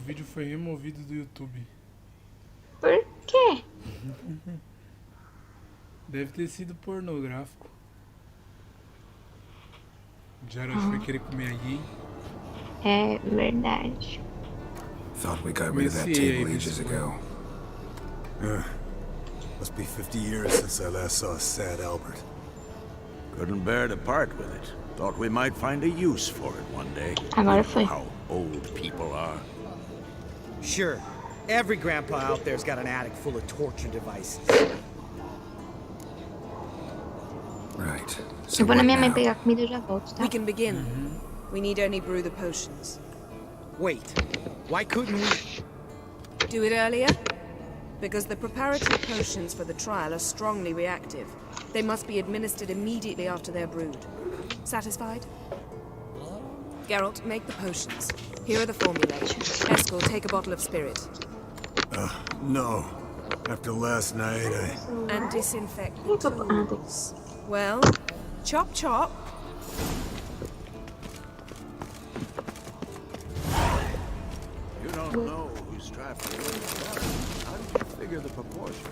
vídeo foi removido do YouTube. Por quê? Deve ter sido pornográfico. Geralt foi querer comer aí. É verdade. Thought we got rid of that table ages ago. Must be 50 years since I last saw a sad Albert. Couldn't bear to part with it. Thought we might find a use for it one day. Agora You know foi. how old people are. Sure. Every grandpa out there's got an attic full of torture devices. Right. Eu vou na minha mãe now? pegar comida e eu já volto, tá? We can begin. We need only brew the potions. Wait. Why couldn't we... Do it earlier? Because the preparatory potions for the trial are strongly reactive. They must be administered immediately after they're brewed. Satisfied? Geralt, make the potions. Here are the formulae. Eskel, take a bottle of spirit. No. After last night, And disinfect the tools. Well, chop chop. You don't know who's traveling with us. How did you figure the proportion?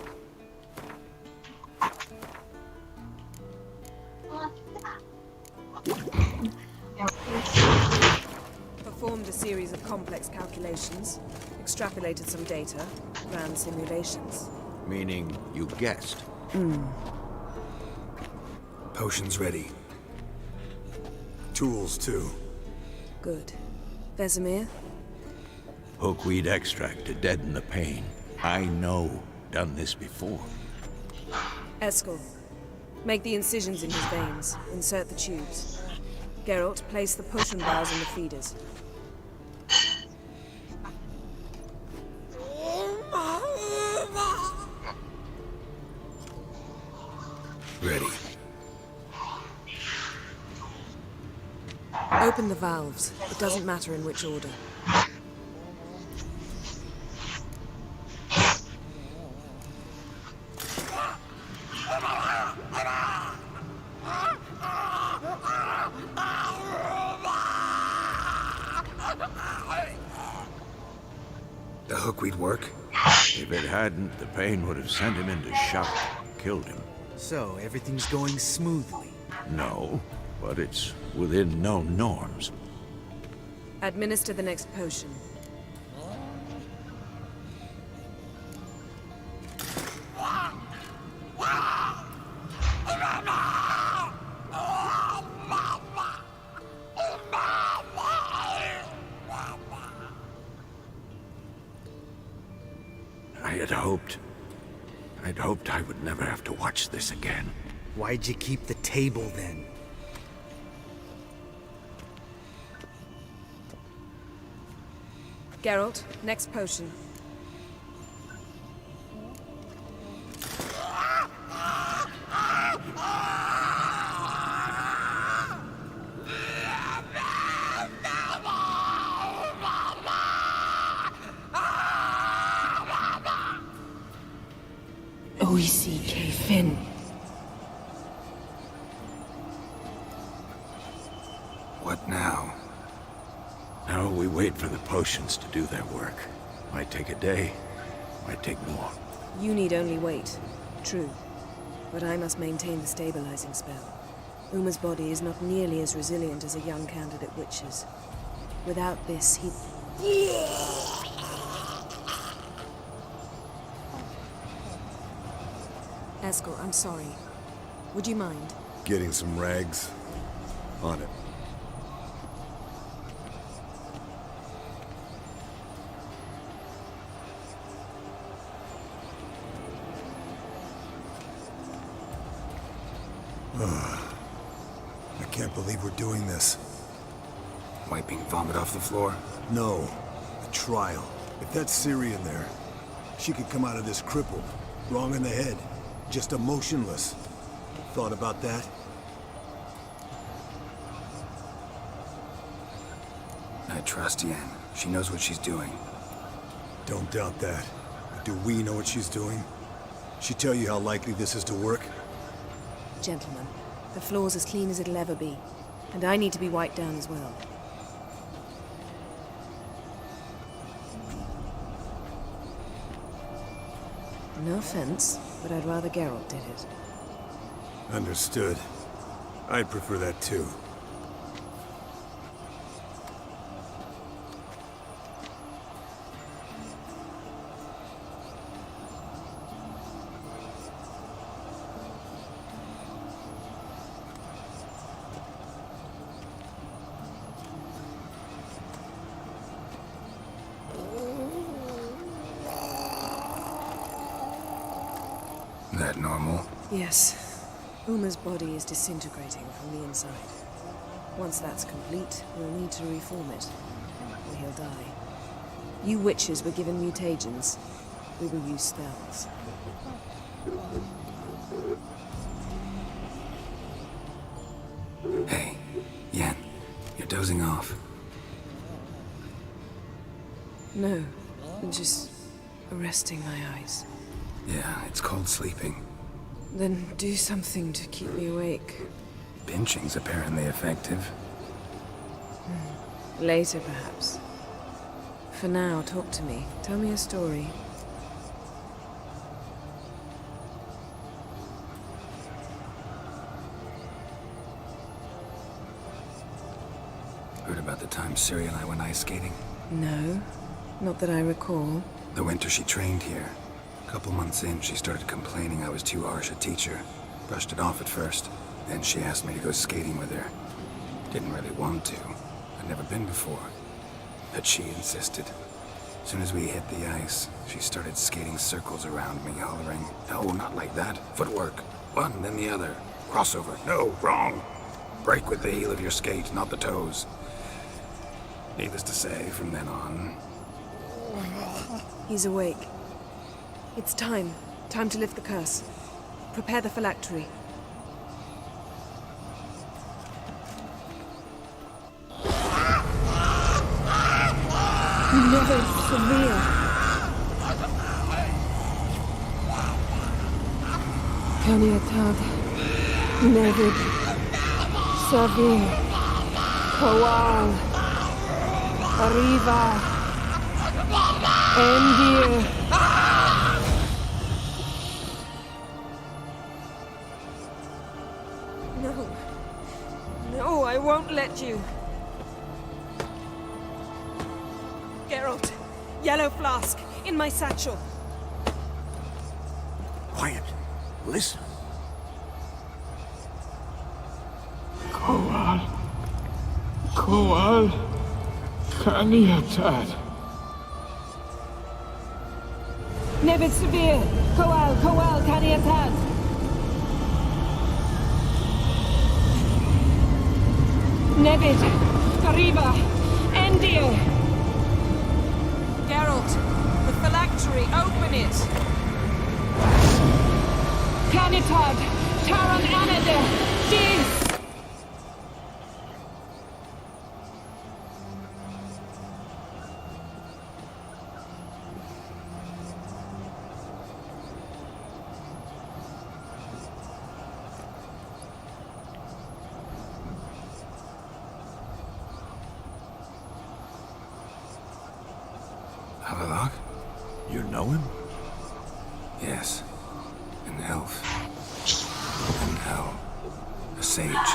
Performed a series of complex calculations, extrapolated some data, ran simulations. Meaning you guessed. Potion's ready. tools too. Good. Vesemir? Hookweed extract to deaden the pain. I know. Done this before. Eskel, make the incisions in his veins. Insert the tubes. Geralt, place the potion vials in the feeders. Ready. Open the valves. It doesn't matter in which order. The hookweed work? If it hadn't, the pain would have sent him into shock, killed him. So, everything's going smoothly. No, but it's within known norms. Administer the next potion. I'd hoped I would never have to watch this again. Why'd you keep the table then? Geralt, next potion. O-E-C-K, Finn. What now? Now we wait for the potions to do their work. Might take a day, might take more. You need only wait. True. But I must maintain the stabilizing spell. Uma's body is not nearly as resilient as a young candidate witch's. Without this, he... Eskel, I'm sorry. Would you mind? Getting some rags. On it. I can't believe we're doing this. Wiping vomit off the floor? No, the trial. If that's Syrian there, she could come out of this crippled, wrong in the head, just emotionless. Thought about that? I trust Yen. She knows what she's doing. Don't doubt that. But do we know what she's doing? She tell you how likely this is to work? Gentlemen, the floor's as clean as it'll ever be. And I need to be wiped down as well. No offense, but I'd rather Geralt did it. Understood. I'd prefer that too. That normal? Yes. Uma's body is disintegrating from the inside. Once that's complete, we'll need to reform it, or he'll die. You witches were given mutagens. We will use spells. Hey, Yen, you're dozing off. No, I'm just resting my eyes. Yeah, it's called sleeping. Then do something to keep me awake. Pinching's apparently effective. Later, perhaps. For now, talk to me. Tell me a story. Heard about the time Ciri and I went ice skating? No, not that I recall. The winter she trained here. A couple months in, she started complaining I was too harsh a teacher. Brushed it off at first. Then she asked me to go skating with her. Didn't really want to. I'd never been before. But she insisted. As soon as we hit the ice, she started skating circles around me, hollering, "No, not like that. Footwork. One, then the other. Crossover. No, wrong. Break with the heel of your skate, not the toes." Needless to say, from then on... He's awake. It's time. Time to lift the curse. Prepare the phylactery. Never severe. Caniatad. Never severe. Kowal. Arriva. Endir. No. No, I won't let you. Geralt, yellow flask, in my satchel. Quiet. Listen. Kowal, Kaniatad. Nevid Severe, Kowal, Caniatad. Nevid, Arriva, Endir. Geralt, the phylactery, open it. Canitad, Taran Anada, Dis. Havelock? You know him? Yes. An elf. An hell. A sage.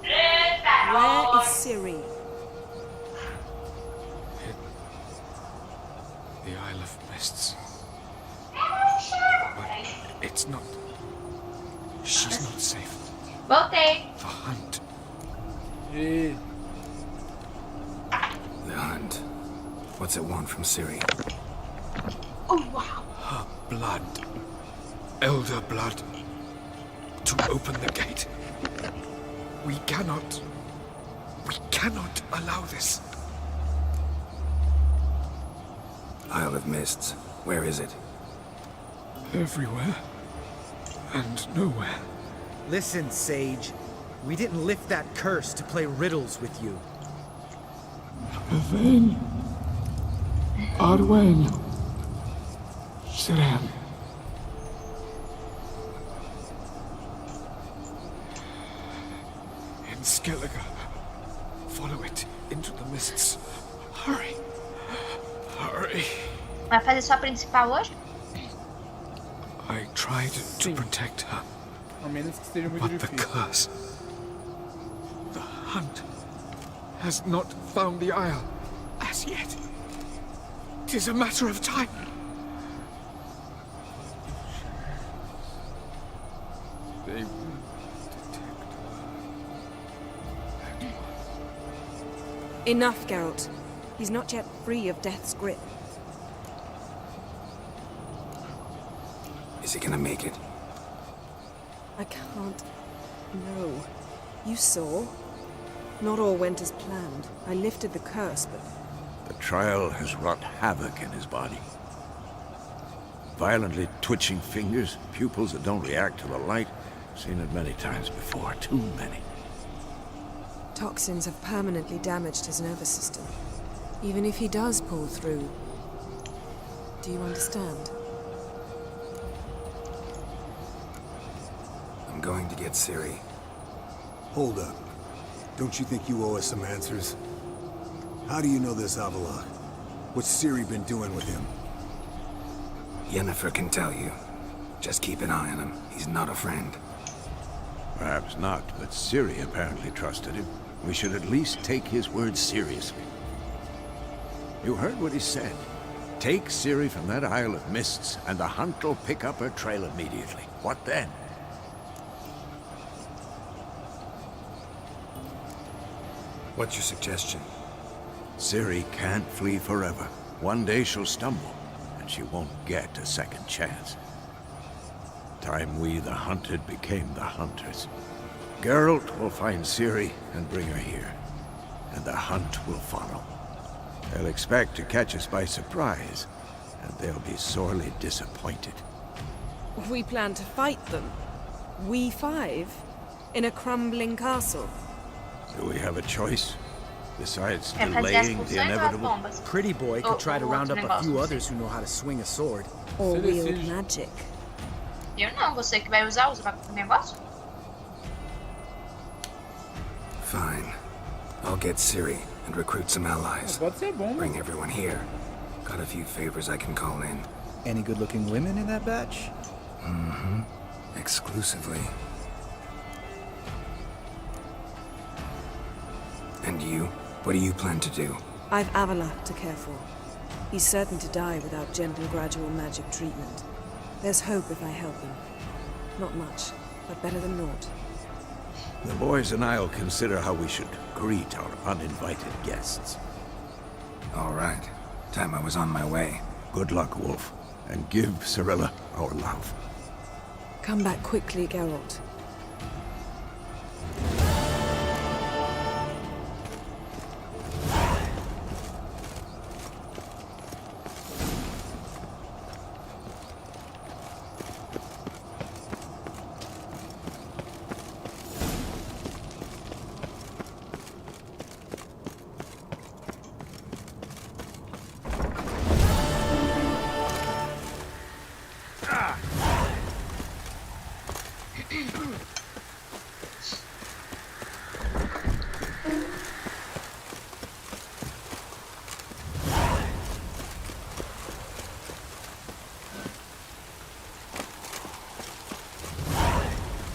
Where is Ciri? The Isle of Mists. But it's not... She's not safe. Voltei. The hunt. E The hunt. What's it want from Ciri? Oh, wow. Her blood. Elder blood. To open the gate. We cannot allow this. Isle of Mists. Where is it? Everywhere. And nowhere. Listen, Sage. We didn't lift that curse to play riddles with you. Yvain, Arwen, Siran. In Skellige. Follow it into the mists. Hurry. Hurry. Vai fazer sua principal hoje? I tried to protect her, A menos que seja muito but the difícil. curse, the hunt, has not found the Isle as yet. 'Tis a matter of time. They will detect her. Enough, Geralt. He's not yet free of death's grip. Is he gonna make it? I can't... No. You saw? Not all went as planned. I lifted the curse, but... The trial has wrought havoc in his body. Violently twitching fingers, pupils that don't react to the light. Seen it many times before, too many. Toxins have permanently damaged his nervous system. Even if he does pull through... Do you understand? I'm going to get Ciri. Hold up. Don't you think you owe us some answers? How do you know this Avila? What's Ciri been doing with him? Yennefer can tell you. Just keep an eye on him. He's not a friend. Perhaps not, but Ciri apparently trusted him. We should at least take his words seriously. You heard what he said. Take Ciri from that Isle of Mists, and the hunt will pick up her trail immediately. What then? What's your suggestion? Ciri can't flee forever. One day she'll stumble, and she won't get a second chance. Time we, the hunted, became the hunters. Geralt will find Ciri and bring her here, and the hunt will follow. They'll expect to catch us by surprise, and they'll be sorely disappointed. We plan to fight them. We five? In a crumbling castle? Do we have a choice? Besides É fazer as delaying the funções ou as inevitable? bombas? Pretty boy could try to o round outro up a few negócio, others who know how to swing a sword. Or Você wield decide. magic? Eu não, você que vai usar o negócio? Fine. I'll get Ciri and recruit some allies. Pode ser bom, Bring mas... everyone here. Got a few favors I can call in. Any good-looking women in that batch? Mm-hmm. Exclusively. And you? What do you plan to do? I've Avila to care for. He's certain to die without gentle, gradual magic treatment. There's hope if I help him. Not much, but better than naught. The boys and I'll consider how we should greet our uninvited guests. All right. Time I was on my way. Good luck, Wolf, and give Cirilla our love. Come back quickly, Geralt.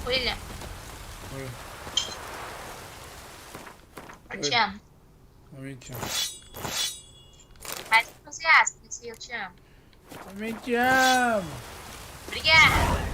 William, Oi, eu te amo. também te amo. Mais entusiasta desse eu te amo. Também te amo. Obrigada.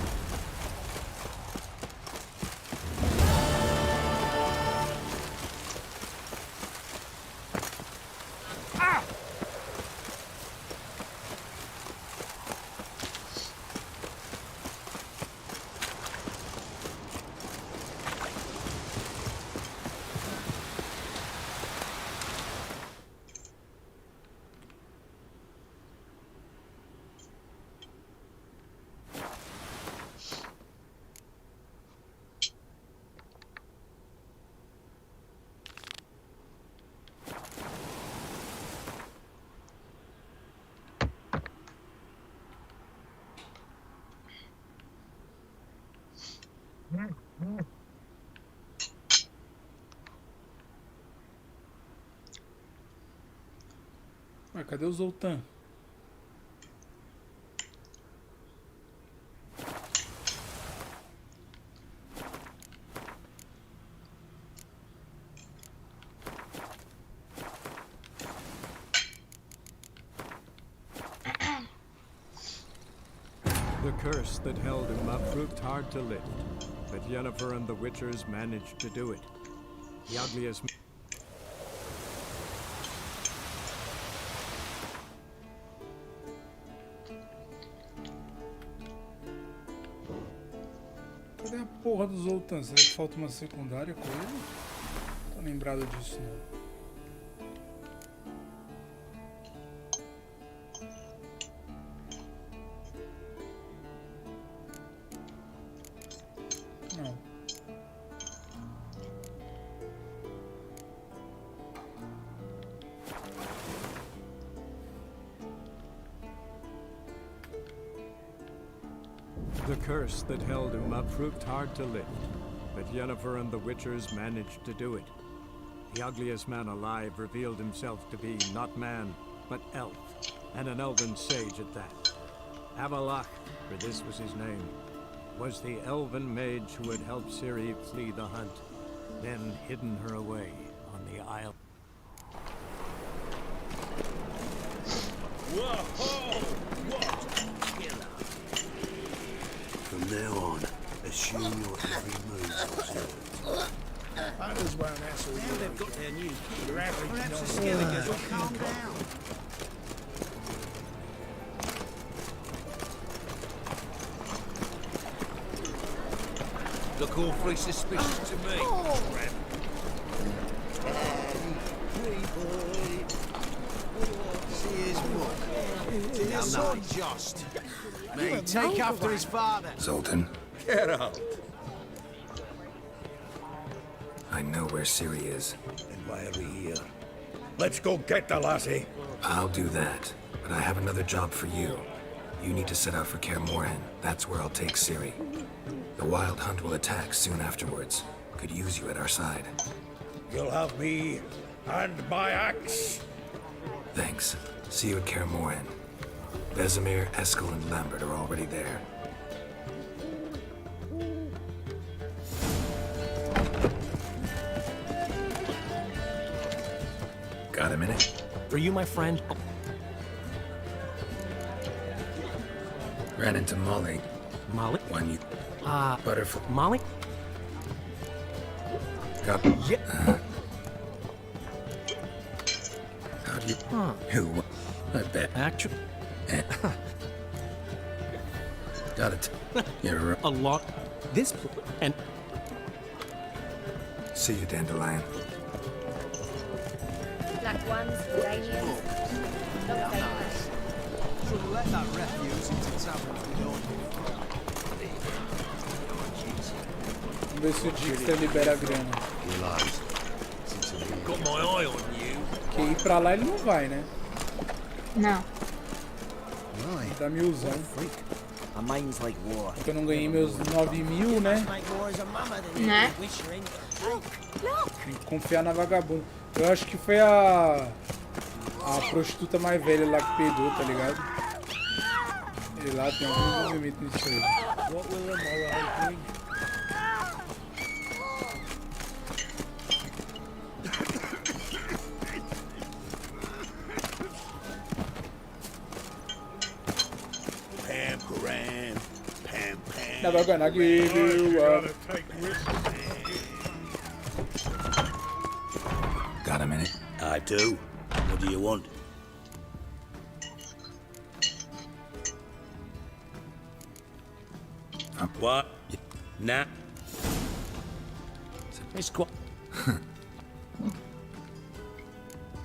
Ué, cadê o Zoltan? The curse that held him up proved hard to lift, but Yennefer and the Witchers managed to do it. The ugliest... Cadê a porra do Zoltan? Será que falta uma secundária com ele? Não tô lembrado disso não. Não. The curse that held him up proved hard to lift, but Yennefer and the Witchers managed to do it. The ugliest man alive revealed himself to be not man, but elf, and an elven sage at that. Avalach, for this was his name, was the elven mage who had helped Ciri flee the hunt, then hidden her away on the isle. From now on, assume your every move was yours. That is why an asshole. Now they've got their new key. Your average perhaps the Skelligers will calm down. Look awfully suspicious to me. See his book. It's not just. Me, take after his father. Zoltan, Get out. I know where Ciri is. And why are we here? Let's go get the lassie. I'll do that, but I have another job for you. You need to set out for Kaer Morhen. That's where I'll take Ciri. The Wild Hunt will attack soon afterwards. Could use you at our side. You'll have me and my axe. Thanks. See you at Kaer Morhen. Vesemir, Eskel, and Lambert are already there. Got a minute? Are you my friend? Ran into Molly. Molly? When you... Butterfly. Molly? Got... Yeah. How'd you... Huh. Who? I bet. Actually, Got it. You're... a lot. This and See you, Dandelion. Black ones, Iranians. Not very much. should let that refuse into taverns we don't. Vamos ver se o Dixter libera a grana. Got my eye on you. Porque ir pra lá ele não vai, né? Não. Dá milzão. A mind's like war. Porque eu não ganhei meus 9.000, né? Né? Tem que confiar na vagabunda. Eu acho que foi a prostituta mais velha lá que peidou, tá ligado? E lá tem algum envolvimento nisso aí. What will the morrow bring? Never gonna give you up. Got a minute? I do. What do you want? What? Nah. It's quite.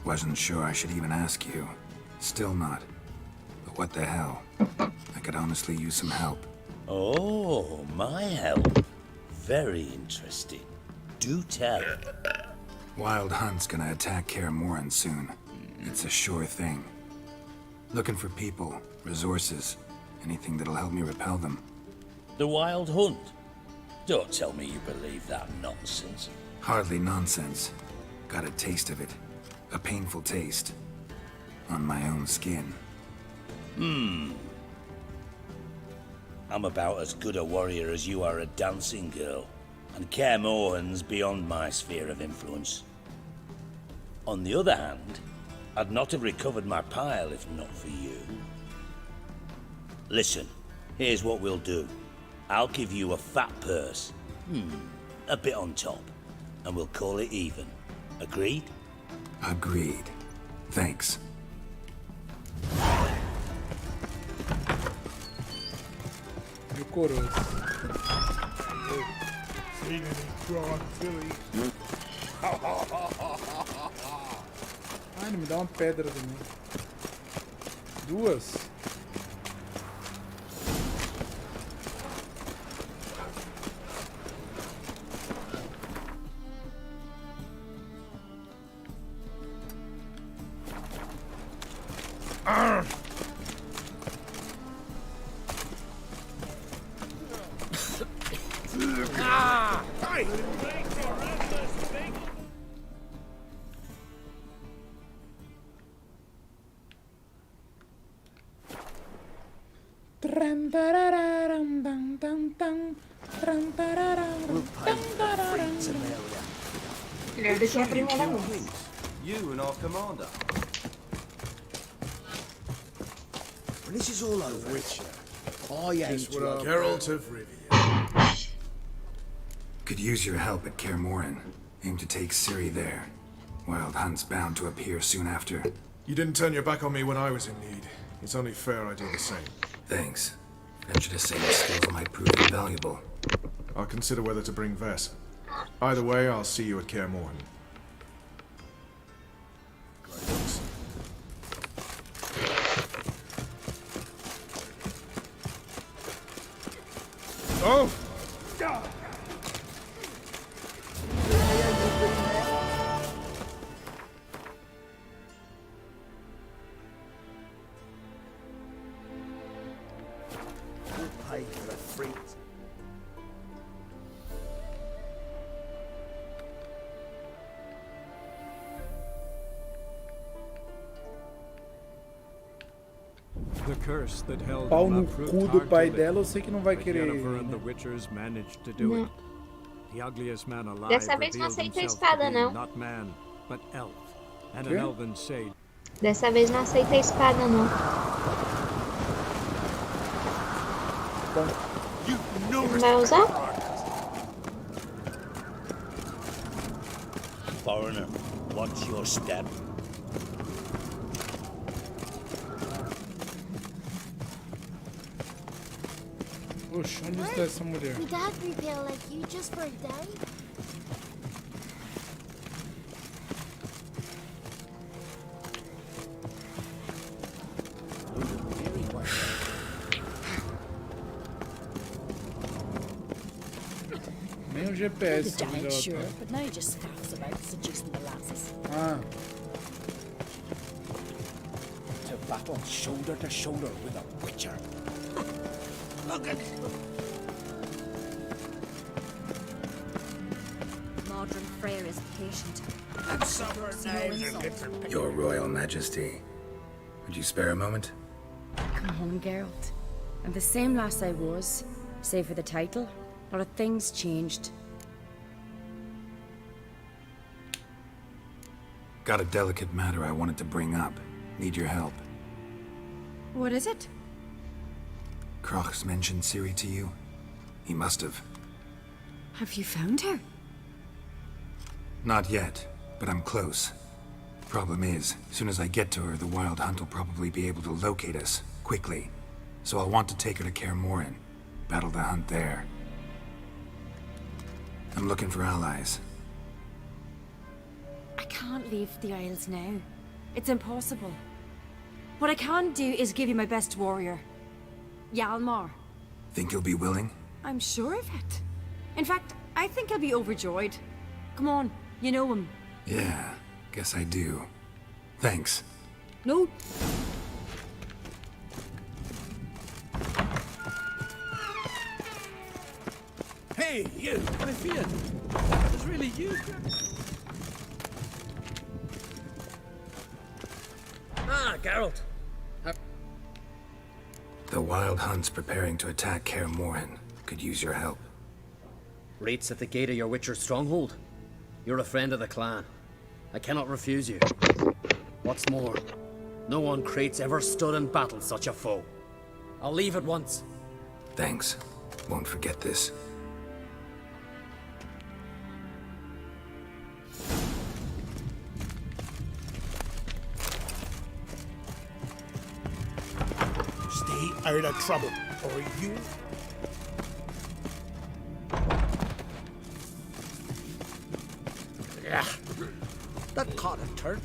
Wasn't sure I should even ask you. Still not. But what the hell? I could honestly use some help. Oh, my help. Very interesting. Do tell. Wild Hunt's gonna attack Kaer Morhen soon. It's a sure thing. Looking for people, resources, anything that'll help me repel them. The Wild Hunt? Don't tell me you believe that nonsense. Hardly nonsense. Got a taste of it. A painful taste. On my own skin. I'm about as good a warrior as you are a dancing girl, and Kaer Morhen's beyond my sphere of influence. On the other hand, I'd not have recovered my pile if not for you. Listen, Here's what we'll do. I'll give you a fat purse. A bit on top. And we'll call it even. Agreed? Agreed. Thanks. E o coroço. Ah, ele me dá uma pedra também. Duas? Ele deixou a primeira vez. You and our commander. When this is all over, Witcher, I aim to Geralt of Rivia. Could use your help at Kaer Morhen. Aim to take Ciri there. Wild Hunt's bound to appear soon after. You didn't turn your back on me when I was in need. It's only fair I do the same. Thanks. Venture to say your skills might prove invaluable. I'll consider whether to bring Vess. Either way, I'll see you at Kaer Morhen. Oh! Pay for the freak. The curse that held Pau him no up proved cu do hard pai to lift, dela, eu sei que não vai but querer. Yennefer and the Witchers managed to do it. The ugliest man alive Dessa vez não revealed aceita a himself espada, to be não. not man, but elf, and Quê? an elven sage. Dessa vez não aceita a espada, não. Não vai usar? Foreigner, watch your step. Oxe, onde está essa mulher? We dad repair like you just for a day? Nem o The GPS onde dad, ela sure, tá. but now he just faffs about seducing the lasses. Ah, To battle shoulder to shoulder with a Witcher. Look at Modern Freyr is patient. and suffer names and different. Your Royal Majesty. Would you spare a moment? Come home, Geralt. I'm the same lass I was, save for the title. A lot of things changed. Got a delicate matter I wanted to bring up. Need your help. What is it? Kroch's mentioned Ciri to you? He must have. Have you found her? Not yet, but I'm close. Problem is, soon as I get to her, the Wild Hunt will probably be able to locate us, quickly. So I'll want to take her to Kaer Morhen. Battle the hunt there. I'm looking for allies. I can't leave the Isles now. It's impossible. What I can do is give you my best warrior. Hjalmar. Think you'll be willing? I'm sure of it. In fact, I think he'll be overjoyed. Come on, you know him. Yeah, guess I do. Thanks. No. Hey, you! I feared. It was really you. Ah, Geralt. The Wild Hunt's preparing to attack Kaer Morhen. Could use your help. Raid's at the gate of your Witcher's stronghold. You're a friend of the clan. I cannot refuse you. What's more, no one Crate's ever stood in battle such a foe. I'll leave at once. Thanks. Won't forget this. Stay out of trouble, or you... Yeah, that caught a turd.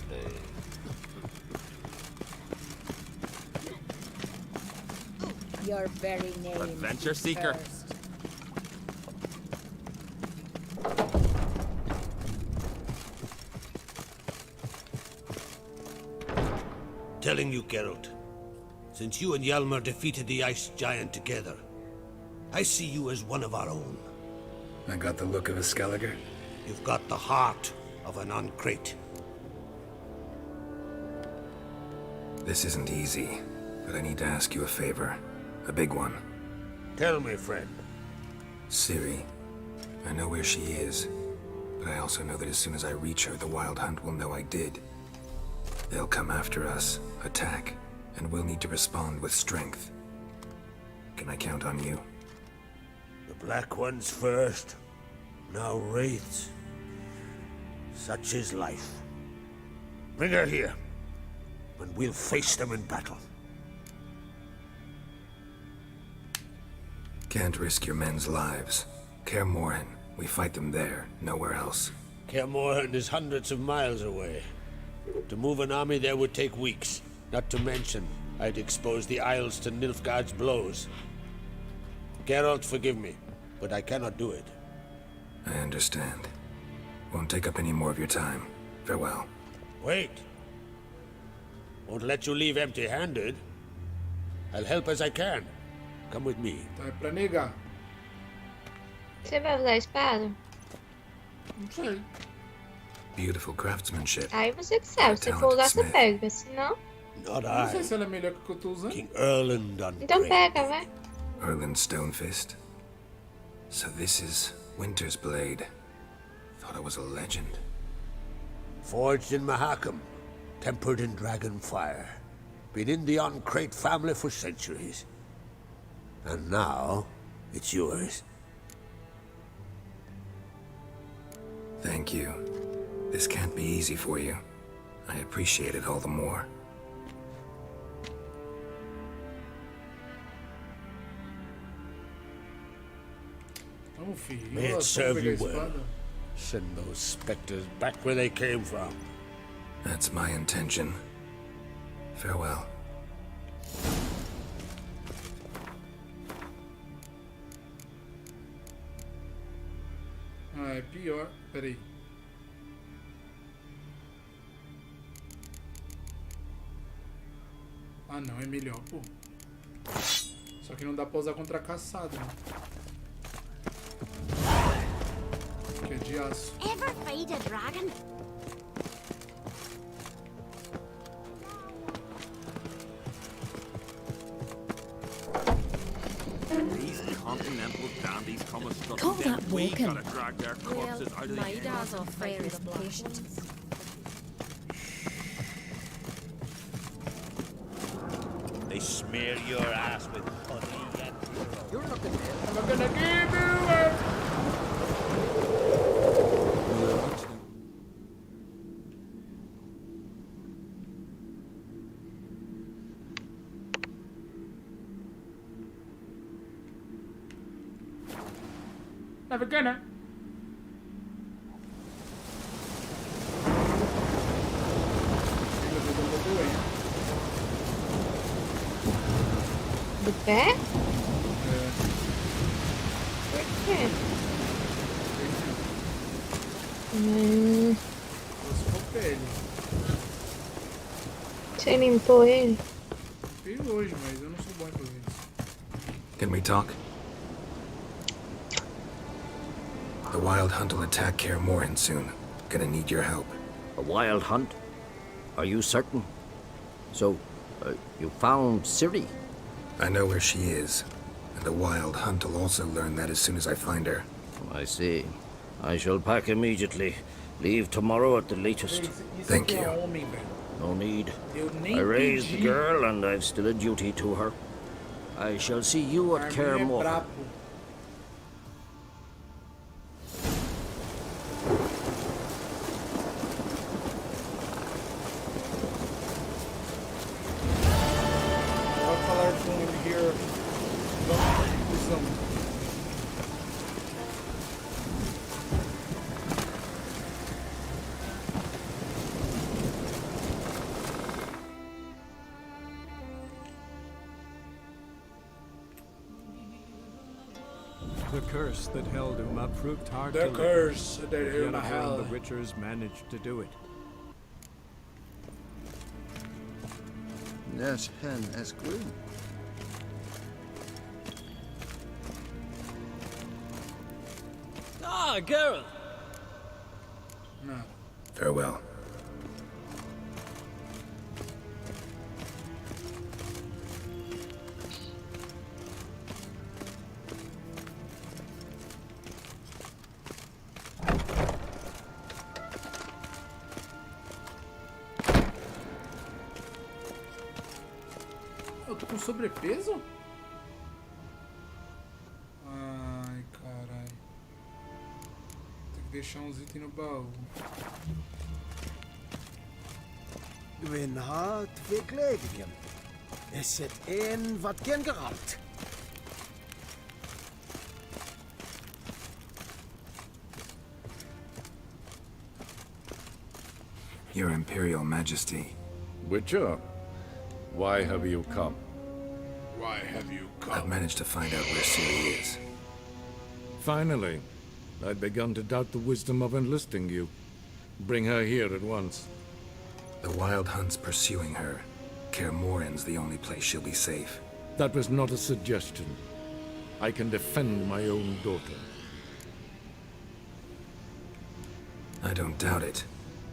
Your very name. Adventure seeker. First. Telling you, Geralt, since you and Hjalmar defeated the Ice Giant together, I see you as one of our own. I got the look of a Skelliger. You've got the heart of an Uncrate. This isn't easy, but I need to ask you a favor. A big one. Tell me, friend. Ciri. I know where she is, but I also know that as soon as I reach her, the Wild Hunt will know I did. They'll come after us, attack, and we'll need to respond with strength. Can I count on you? The Black Ones first, now Wraiths. Such is life. Bring her here, and we'll face them in battle. Can't risk your men's lives. Kaer Morhen. We fight them there, nowhere else. Kaer Morhen is hundreds of miles away. To move an army there would take weeks. Not to mention, I'd expose the Isles to Nilfgaard's blows. Geralt, forgive me, but I cannot do it. I understand. Won't take up any more of your time. Farewell. Wait. Won't let you leave empty-handed. I'll help as I can. Come with me. Tá aí pra negar. Você vai usar a espada? Não sei. Beautiful craftsmanship. Aí você que sabe, se for usar você pega, senão... Not Não sei I. se ela é melhor que o que eu tô usando. King Erland Então Uncrate. pega, vai. Erland Stonefist. So this is Winter's Blade. Thought I was a legend. Forged in Mahakam. Tempered in dragon fire. Been in the Uncrate family for centuries. And now, it's yours. Thank you. This can't be easy for you. I appreciate it all the more. Vamos, filho. May it Vamos serve pegar you a well. espada. Send those specters back where they came from. That's my intention. Farewell. Ah, é pior. Peraí. Ah, não, é melhor, pô. Só que não dá pra usar contra a caçada, né? Que é de aço. Ever fight a dragon? These continental dandies come a strut. Call that We walking. gotta drag their corpses out of the My dad's off fire is patient. They smear your ass with honey and You're not gonna give you it! Never gonna. Do pé? Por quê? Você limpou ele? Fiz hoje, mas eu não sou bom em fazer isso. Can we talk? The Wild Hunt will attack Kaer Morhen soon. Gonna need your help. A wild hunt? Are you certain? So, you found Ciri? I know where she is, and the Wild Hunt will also learn that as soon as I find her. I see. I shall pack immediately. Leave tomorrow at the latest. Thank you. No need. I raised the girl, and I've still a duty to her. I shall see you at Kaer Arminho é Morhen. brabo. Pode falar com ele here. Vamos. The curse that held Uma proved hard The to lift, curse that but Uma Yennefer and the held. Witchers managed to do it. Nes hen es grün. Ah, Geralt! No. Farewell. Eu tô com sobrepeso? Ai, caralho. Tem que deixar uns itens no baú. Gwyn hart fi gledingen. Is het een wat gen geralt? Your Imperial Majesty. Witcher, why have you come? Why have you I've managed to find out where Ciri is. Finally. I'd begun to doubt the wisdom of enlisting you. Bring her here at once. The Wild Hunt's pursuing her. Kaer Morhen's the only place she'll be safe. That was not a suggestion. I can defend my own daughter. I don't doubt it.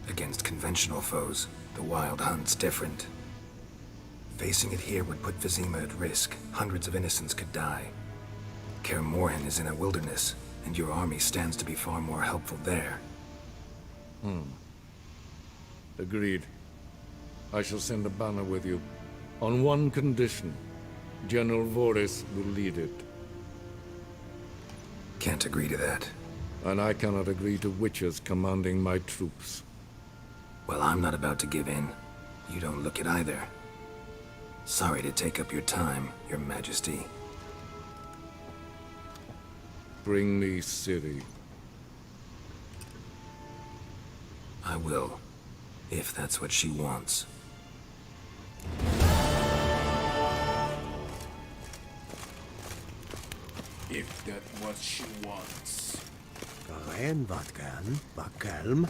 Against conventional foes, the Wild Hunt's different. Facing it here would put Vizima at risk. Hundreds of innocents could die. Kaer Morhen is in a wilderness, and your army stands to be far more helpful there. Agreed. I shall send a banner with you. On one condition. General Voris will lead it. Can't agree to that. And I cannot agree to witches commanding my troops. Well, I'm not about to give in. You don't look it either. Sorry to take up your time, Your Majesty. Bring me Ciri. I will, if that's what she wants. If that what she wants. Ren wat kan, Bakelm.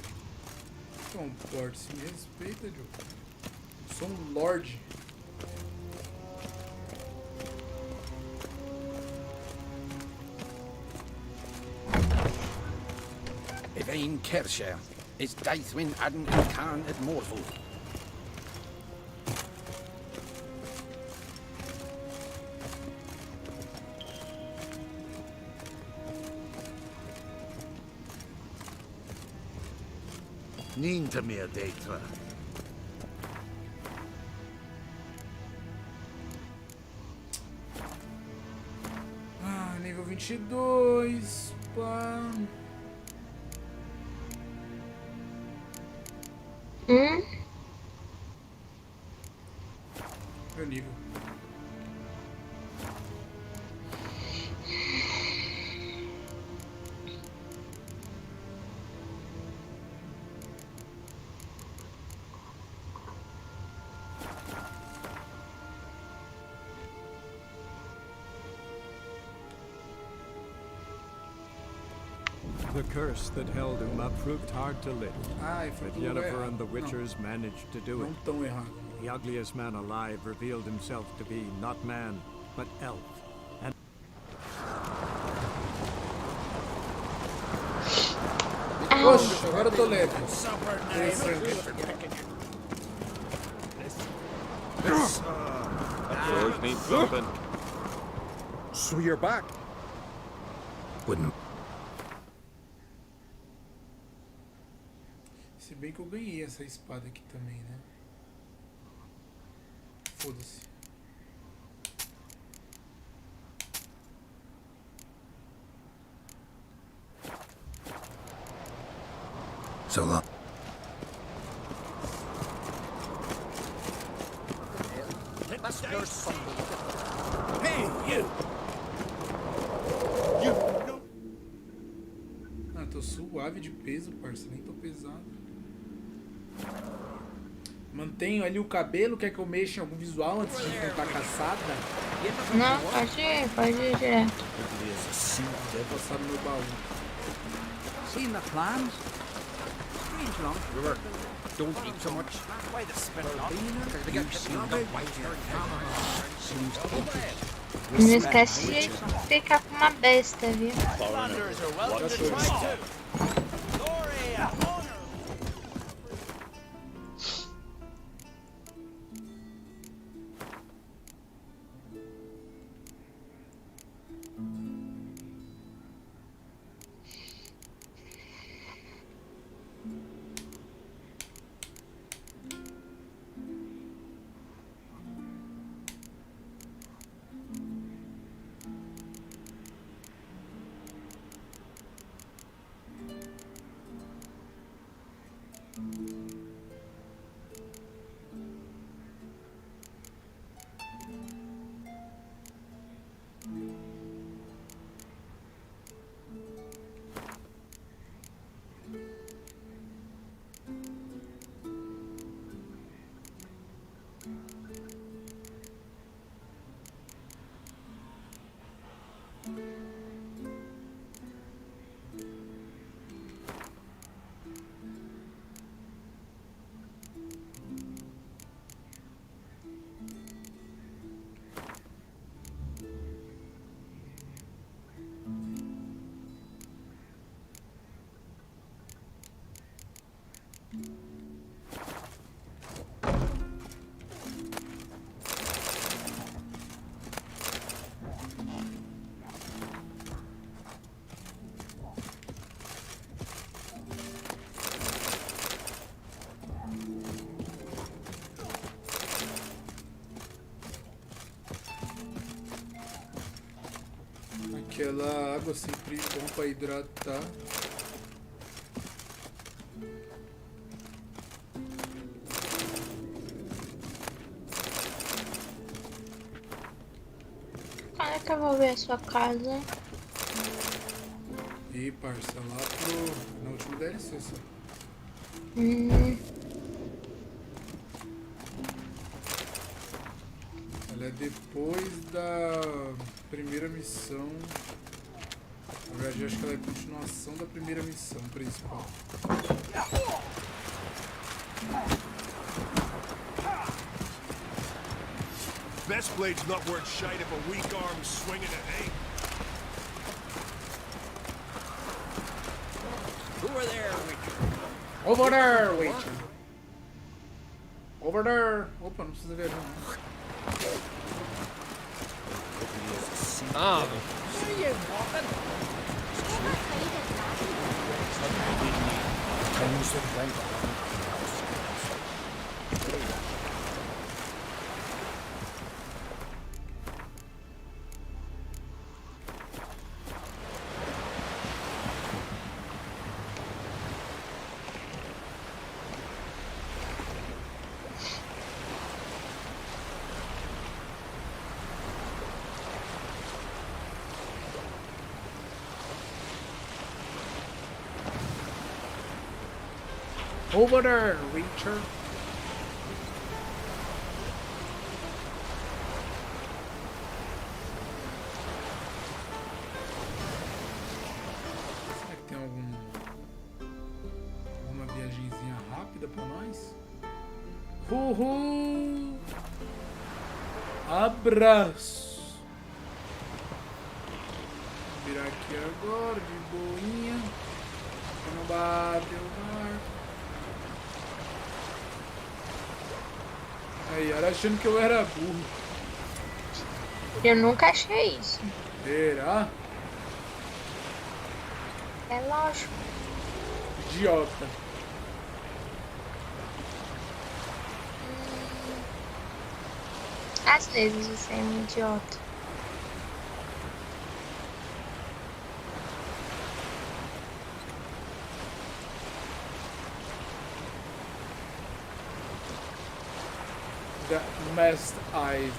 Comporte-se, me respeita, Joe. Eu sou lorde. If ein Kersher is Deithwin Adden and Khan at Morval. Ninta meer deitra. Ah, nível 22. Pá. Meu nível. The curse that held Uma proved hard to lift, Ai, but foi tudo Yennefer errado. and the Witchers managed to do it. Não tão errado. The ugliest man alive revealed himself to be not man, but elf. And Oxe, agora eu tô leve. Doors need open. So you're back. Wouldn't. Se bem que eu ganhei essa espada aqui também, né? Foda-se. So long. Hey, you! Ah, tô suave de peso, parça. Nem tô pesado. Mantenho ali o cabelo. Quer que eu mexa em algum visual antes de tentar a caçada? Não, pode ir direto. Vou passar no meu baú. Seen the plans? Strange long. Don't eat so much. Why the spit up? You've seen the white-haired farmer. Seems to interest. Não esquece de ficar com uma besta, viu? Foreigners are welcome to try too. Glory and honor. Aquela água sempre bom pra hidratar. Quando é que eu vou ver a sua casa? E parça, lá na última DLC só. Ela é depois da primeira missão. Na verdade, eu acho que ela é a continuação da primeira missão principal. Best blade's not worth shite if a weak arm's swinging it, eh? Over there, Witcher. Over there, Witcher. Over there. Opa, não precisa ver não. Ah, where are you walking? Over there, Witcher. Será que tem alguma viagenzinha rápida pra nós? Uhul! Abraço! Vou virar aqui agora, de boinha. Pra não bater o barco. Aí, era achando que eu era burro. Eu nunca achei isso. Será? É lógico. Idiota. Às vezes você é um idiota. The Mast Island.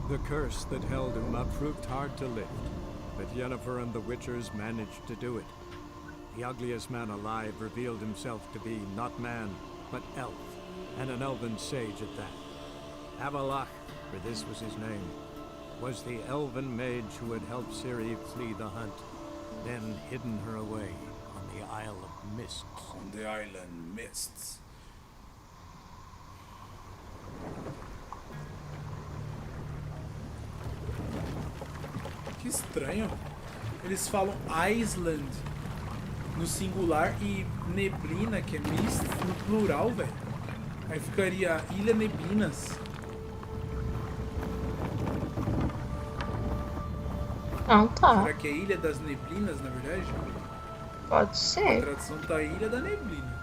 The curse that held him up proved hard to lift, but Yennefer and the Witchers managed to do it. The ugliest man alive revealed himself to be not man, but elf, and an elven sage at that. Avalach, for this was his name, was the elven mage who had helped Ciri flee the hunt, then hidden her away on the Isle of Mists. On the Island Mists. Que estranho. Eles falam Island no singular e neblina, que é mist, no plural, velho. Aí ficaria Ilha Neblinas. Não, tá. Será que é Ilha das Neblinas, na verdade? Pode ser. A tradução tá Ilha da Neblina.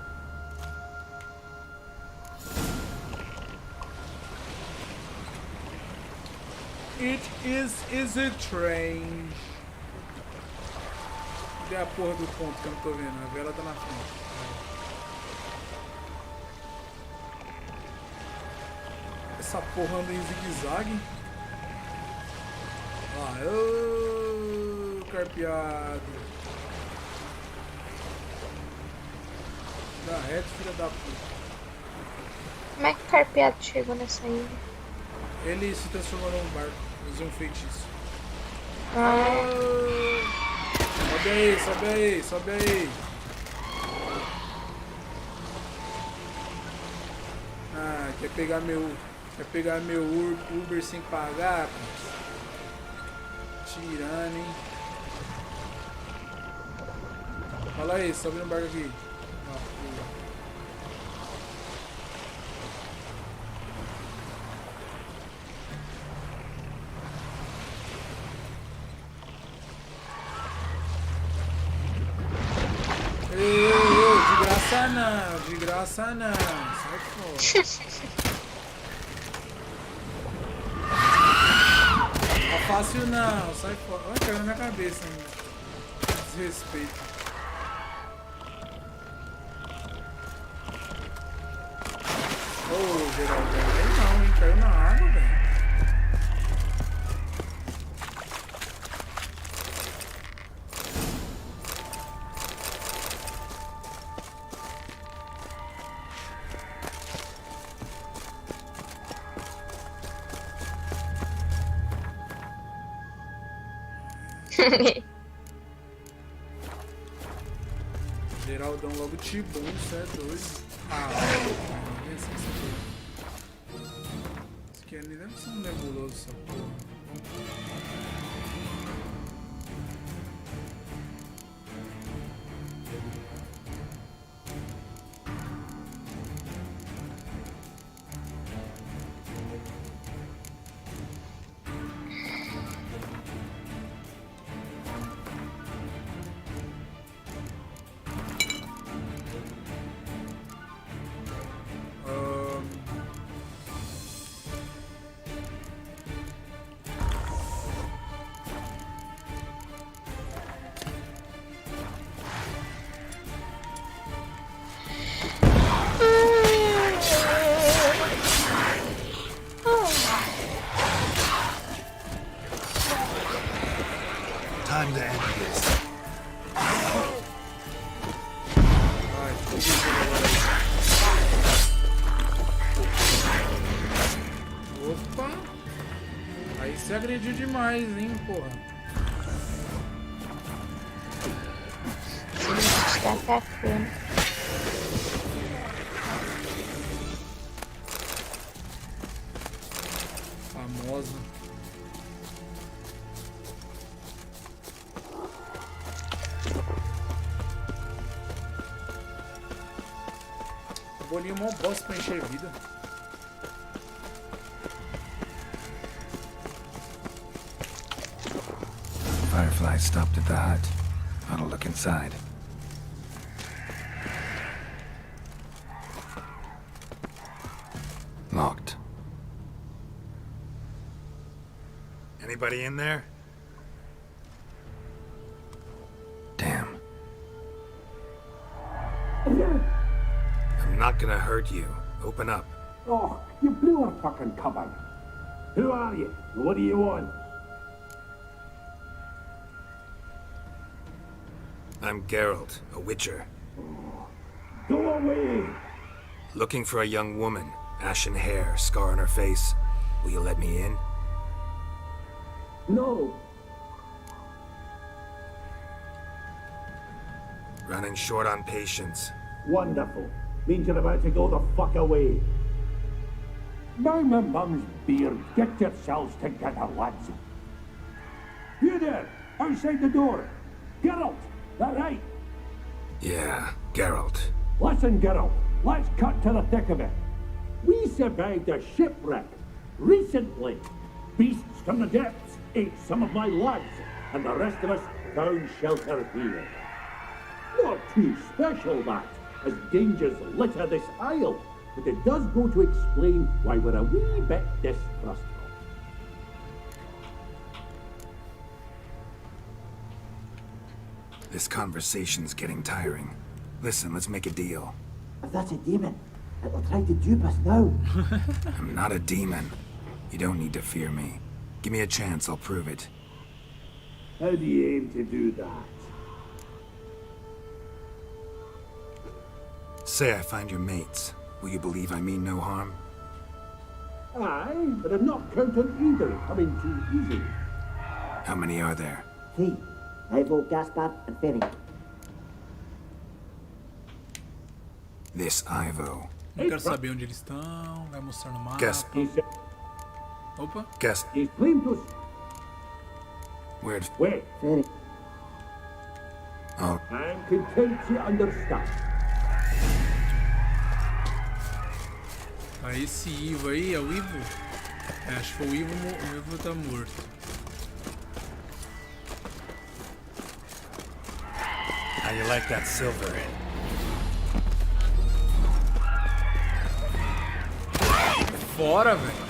Is it strange? Cadê a porra do ponto que eu não tô vendo? A vela tá na frente. Essa porra anda em zigue-zague. Ah, ô, carpeado. Dá reto, filha da puta. Como é que o carpeado chegou nessa ilha? Ele se transformou num barco, usou um feitiço. Sobe aí, sobe aí, sobe aí. Ah, quer pegar meu Uber sem pagar? Tirando, hein? Fala aí, sobe no barco aqui. De graça não, sai fora. Tá fácil não, sai fora. Olha, caiu na minha cabeça ainda. Desrespeito. Ô, Geraldo, aí não, hein? Caiu na água, velho. Geraldão logo tibum, isso é doido. Ah, isso aqui ali deve ser um nebuloso essa porra. Time to end this. Você agrediu demais, hein, porra. Tá atacando. Famosa. Bolinho mó bosta pra encher vida. Firefly stopped at the hut. I'll look inside. Locked. Anybody in there? Damn. I'm not gonna hurt you. Open up. Oh, you blew our fucking cover. Who are you? What do you want? I'm Geralt, a witcher. Go away! Looking for a young woman. Ashen hair, scar on her face. Will you let me in? No. Running short on patience. Wonderful. Means you're about to go the fuck away. By my mum's beard, get yourselves together, lads. You there, outside the door. Geralt, that right? Yeah, Geralt. Listen, Geralt, let's cut to the thick of it. We survived a shipwreck recently. Beasts from the depths ate some of my lads, and the rest of us found shelter here. Not too special, that, as dangers litter this isle, but it does go to explain why we're a wee bit distrustful. This conversation's getting tiring. Listen, let's make a deal. If that's a demon, it'll try to dupe us now. I'm not a demon. You don't need to fear me. Give me a chance, I'll prove it. How do you aim to do that? Say I find your mates. Will you believe I mean no harm? Aye, but I'm not counting either coming too easily. How many are there? 3. Ivo, Gaspar, and Ferry. This Ivo. Não quero saber onde eles estão. Vai mostrar no mapa. Guess. Opa. Guess. Where'd... Wait. Ferry. Oh. I'm content to understand. Ah, esse Ivo aí é o Ivo? É, acho que foi o Ivo tá morto. How you like that silver? Fora, velho.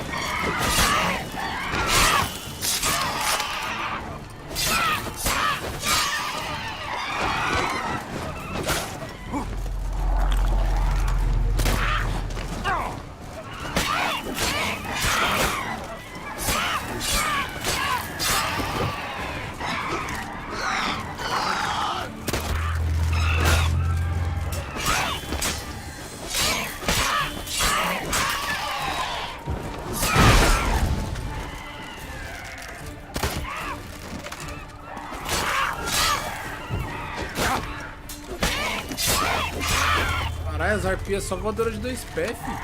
Caralho, as arpias só voadoras de 2 pés, filho.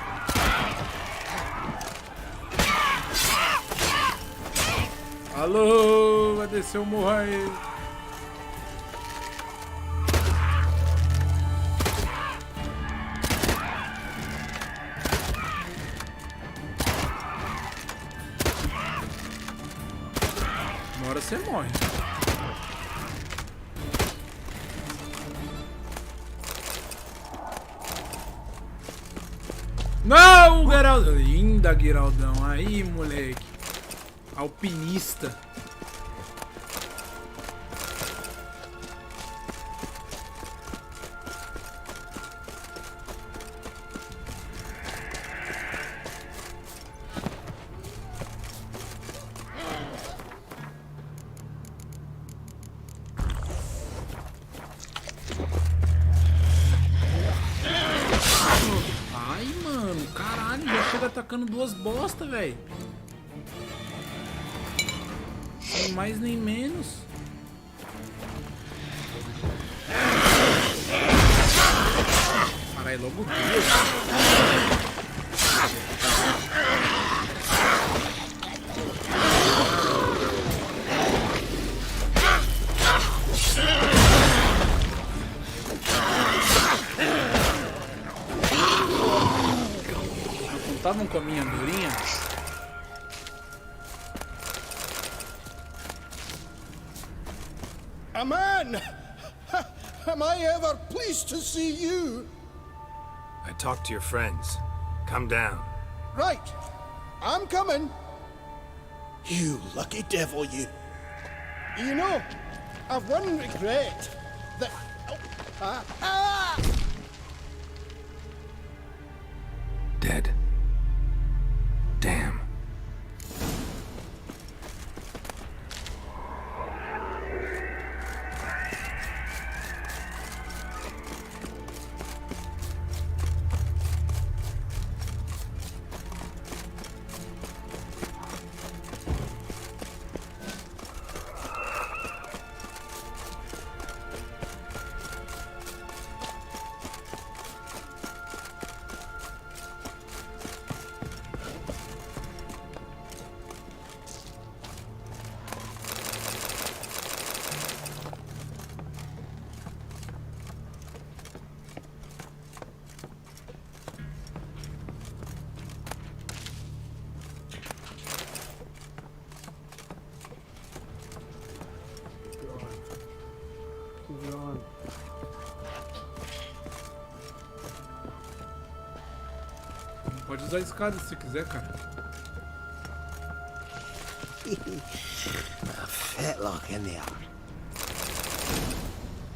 Alô, vai descer o morro aí. Uma hora você morre. Não, Geraldão. Linda, Geraldão. Aí, moleque. Alpinista. Ai, mano, caralho, já chega atacando 2 bosta, velho. Nem mais nem menos. Caralho, logo duas. Contavam com a minha andorinha? A man! Am I ever pleased to see you? I talked to your friends. Come down. Right. I'm coming. You lucky devil, you. You know, I've one regret. That... Dead. Damn. Pode usar a escada se quiser, cara. A fetlock in there.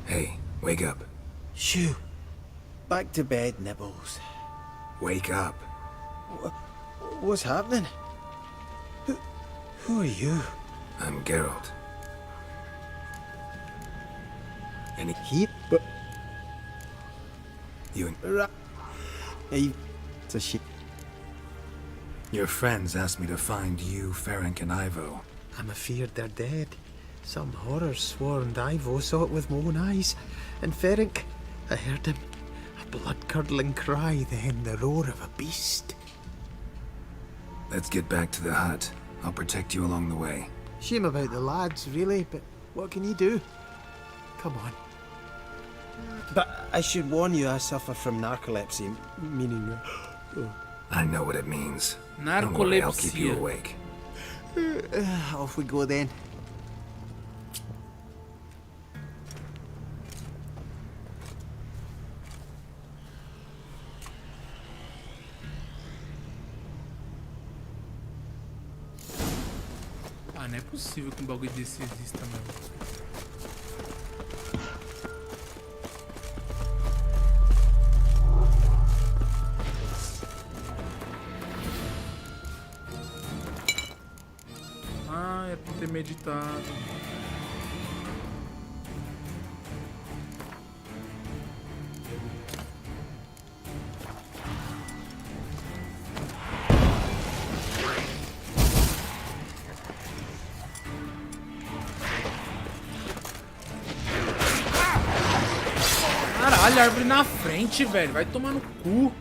Hey, wake up. Shoo. Back to bed, Nibbles. Wake up. What's happening? Who are you? I'm Geralt. Any He? But... You and... Hey, it's a shit. Your friends asked me to find you, Ferenc, and Ivo. I'm afeard they're dead. Some horror sworn Ivo saw it with my own eyes. And Ferenc, I heard him. A blood-curdling cry, then the roar of a beast. Let's get back to the hut. I'll protect you along the way. Shame about the lads, really, but what can you do? Come on. But I should warn you, I suffer from narcolepsy, meaning... I know what it means. Don't worry, I'll keep you awake. Off we go then. Ah, não é possível que um bagulho desse exista, meu. Ah, é pra ter meditado. Caralho, árvore na frente, velho. Vai tomar no cu.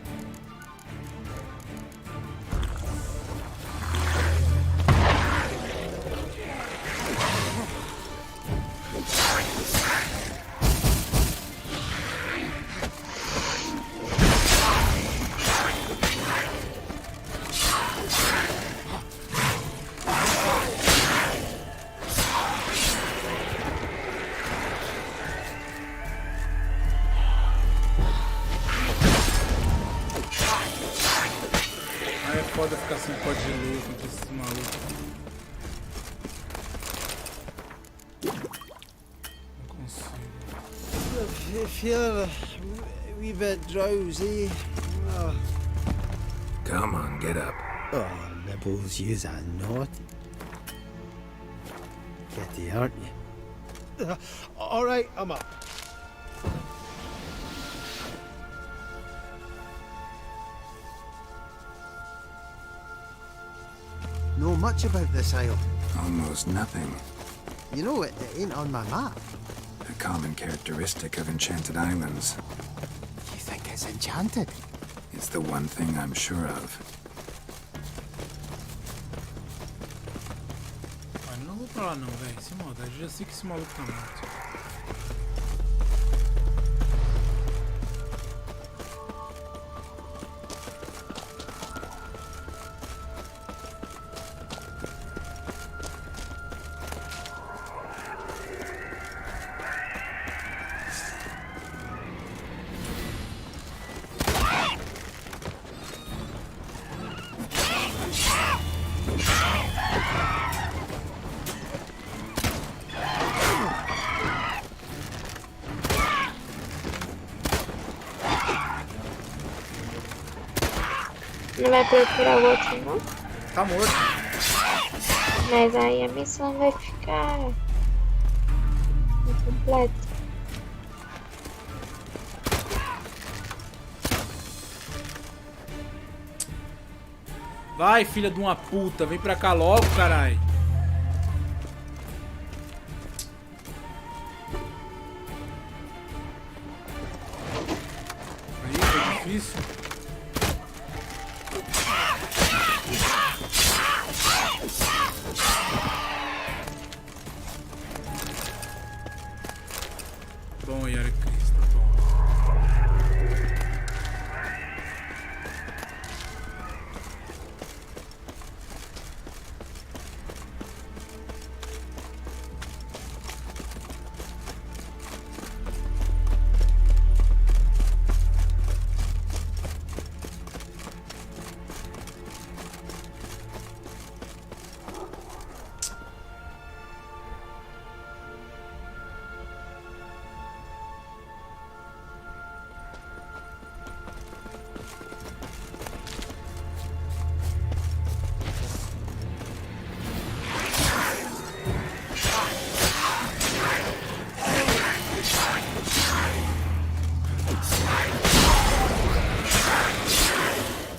Foda ficar sem pó de luz contra esses malucos. Não consigo. I feel a wee bit drowsy. Oh. Come on, get up. Oh, Nibbles, you's a naughty kitty, aren't you? All right, I'm up. Know much about this isle? Almost nothing. You know, it ain't on my map. A common characteristic of enchanted islands. You think it's enchanted? It's the one thing I'm sure of. Mano, não vou pra lá não, velho. Sem maldade, já sei que esse maluco tá morto. Não vai procurar o outro, não? Tá morto. Mas aí a missão vai ficar incompleta. Vai, filha de uma puta. Vem pra cá logo, caralho. Aí, foi difícil. Bom, Yara Cris, tá bom.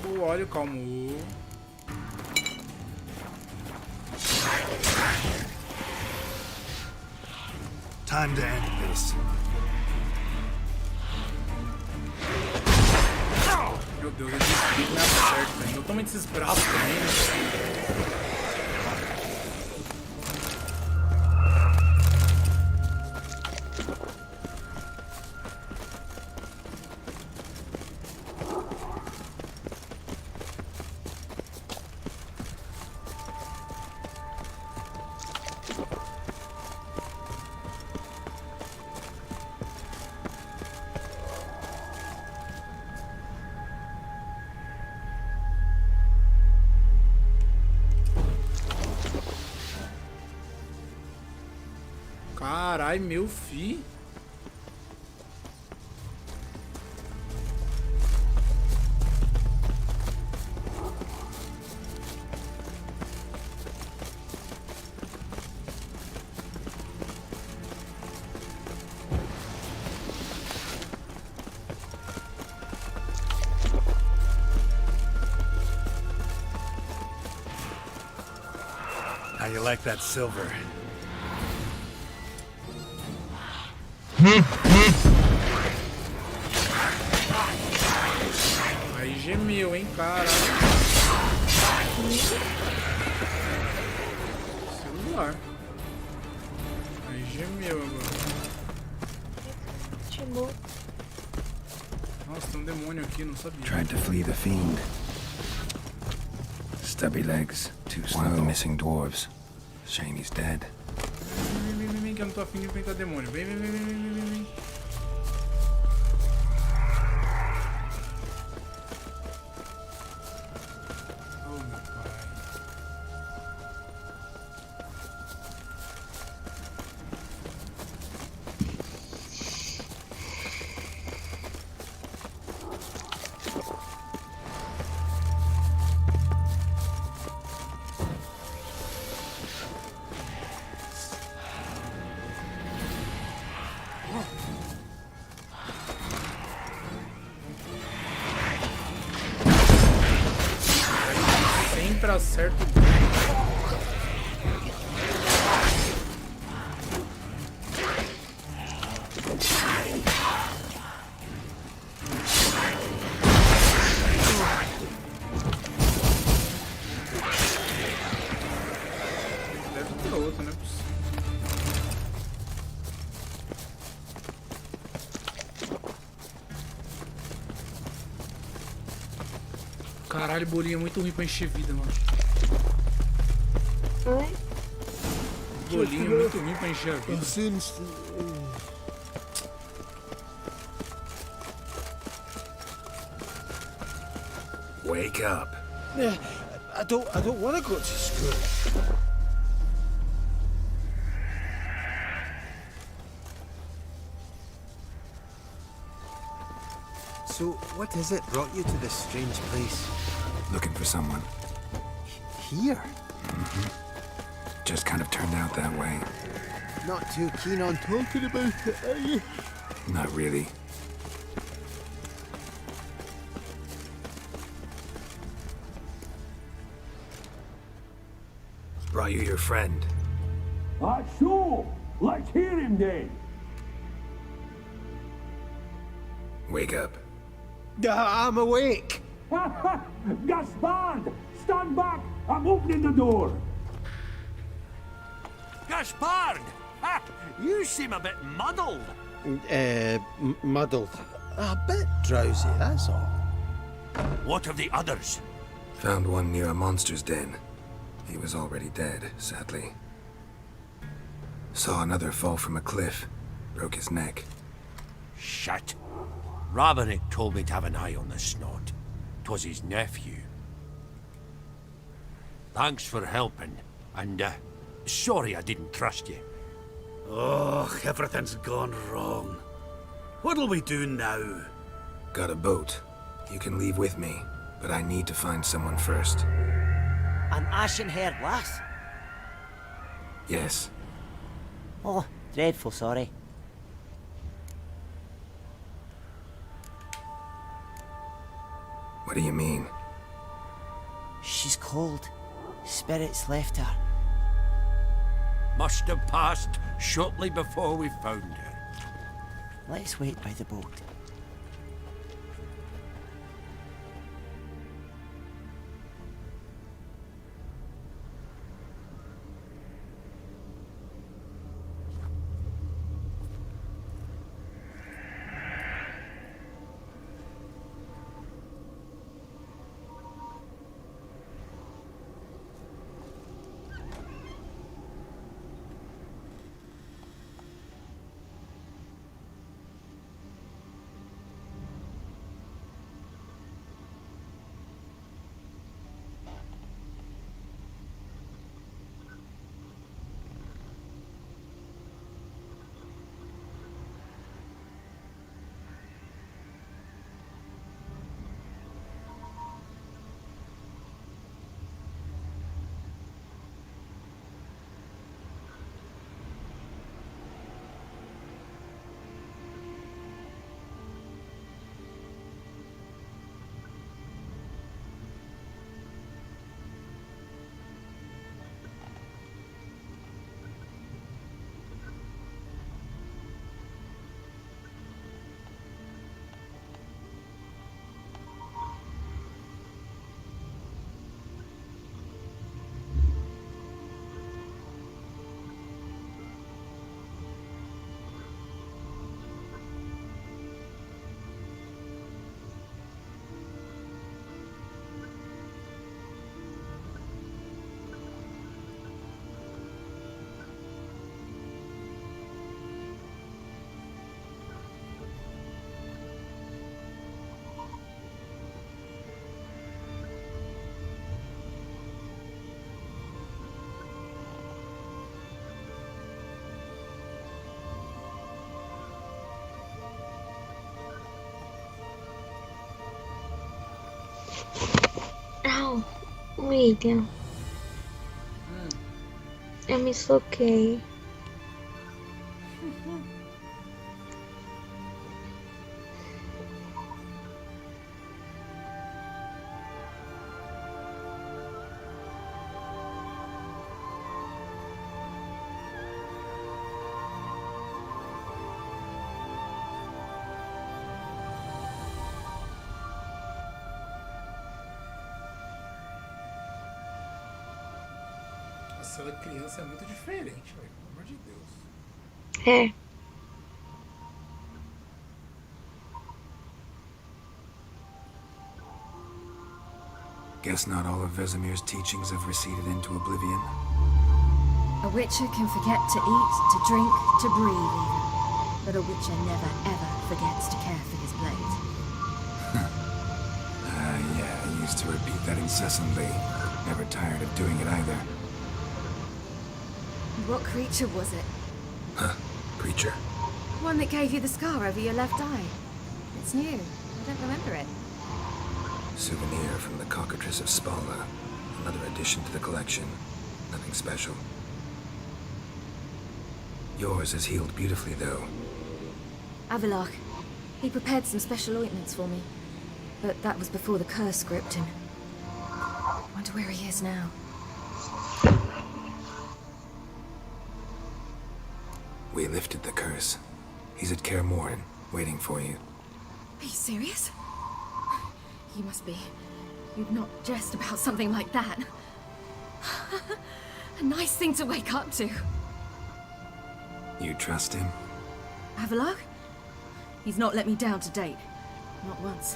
O óleo calmou. Time to end this. Meu Deus, eu disse que não é certo, velho. Eu tomo desses braços também, né? Carai, meu fi. How you like that silver? Aí gemeu, hein, cara. Celular. Aí gemeu agora. Chamou. Nossa, tem um demônio aqui, não sabia. Tried to flee the fiend. Stubby legs. Too slow. One of the missing dwarves. Shame he's dead. Vem, que eu não tô afim de enfrentar demônio. Vem. Oh, meu pai. Sempre acerto. Caralho, bolinho é muito ruim pra encher vida, mano. Oi? Bolinho é muito ruim pra encher a vida. Wake up. I don't want to go to school. So, what is it brought you to this strange place? Looking for someone. Here? Just kind of turned out that way. Not too keen on talking about it, are you? Not really. Brought you your friend. Sure. Let's hear him then. Wake up. I'm awake. Gaspard! Stand back! I'm opening the door. Gaspard! Ha! You seem a bit muddled. Muddled. A bit drowsy, that's all. What of the others? Found one near a monster's den. He was already dead, sadly. Saw another fall from a cliff. Broke his neck. Shit. Ravenik told me to have an eye on the snot. 'Twas his nephew. Thanks for helping, and sorry I didn't trust you. Oh, everything's gone wrong. What'll we do now? Got a boat. You can leave with me, but I need to find someone first. An ashen-haired lass? Yes. Oh, dreadful sorry. What do you mean? She's cold. Spirits left her. Must have passed shortly before we found her. Let's wait by the boat. Au, William. Eu me soquei. A cena criança é muito diferente, velho. Pelo amor de Deus. É. Guess not all of Vesemir's teachings have receded into oblivion. A witcher can forget to eat, to drink, to breathe even. But a witcher never ever forgets to care for his blade. Yeah, I used to repeat that incessantly. Never tired of doing it either. What creature was it? Huh? Preacher? One that gave you the scar over your left eye. It's new. I don't remember it. Souvenir from the cockatrice of Spala. Another addition to the collection. Nothing special. Yours has healed beautifully, though. Avalok. He prepared some special ointments for me. But that was before the curse gripped him. Wonder where he is now. We lifted the curse. He's at Kaer Morhen, waiting for you. Are you serious? You must be. You'd not jest about something like that. A nice thing to wake up to. You trust him? Avalok? He's not let me down to date. Not once.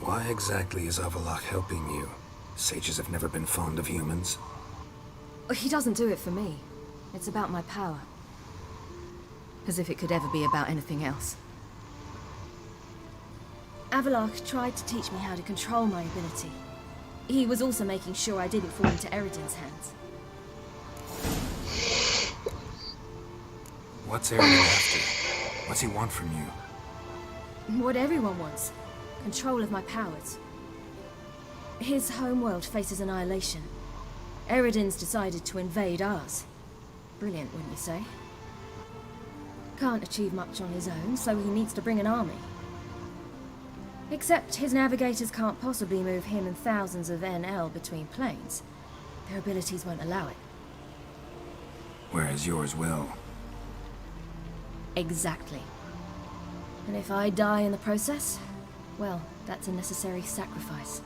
Why exactly is Avalok helping you? Sages have never been fond of humans. He doesn't do it for me. It's about my power. As if it could ever be about anything else. Avalok tried to teach me how to control my ability. He was also making sure I didn't fall into Eredin's hands. What's Eredin after? What's he want from you? What everyone wants. Control of my powers. His homeworld faces annihilation. Eredin's decided to invade ours. Brilliant, wouldn't you say? Can't achieve much on his own, so he needs to bring an army. Except his navigators can't possibly move him and thousands of NL between planes. Their abilities won't allow it. Whereas yours will. Exactly. And if I die in the process, well, that's a necessary sacrifice.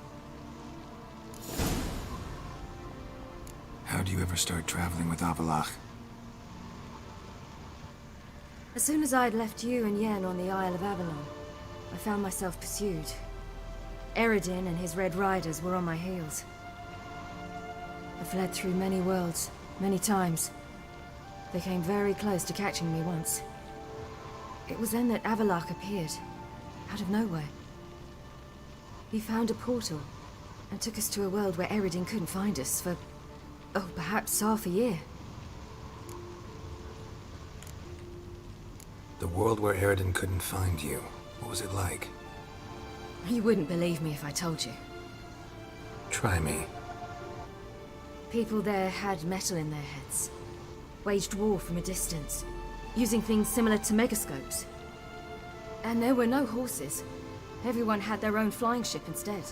How do you ever start traveling with Avalok? As soon as I'd left you and Yen on the Isle of Avalon, I found myself pursued. Eredin and his Red Riders were on my heels. I fled through many worlds, many times. They came very close to catching me once. It was then that Avalok appeared, out of nowhere. He found a portal, and took us to a world where Eredin couldn't find us for, oh, perhaps half a year. The world where Eredin couldn't find you. What was it like? You wouldn't believe me if I told you. Try me. People there had metal in their heads. Waged war from a distance, using things similar to megascopes. And there were no horses. Everyone had their own flying ship instead.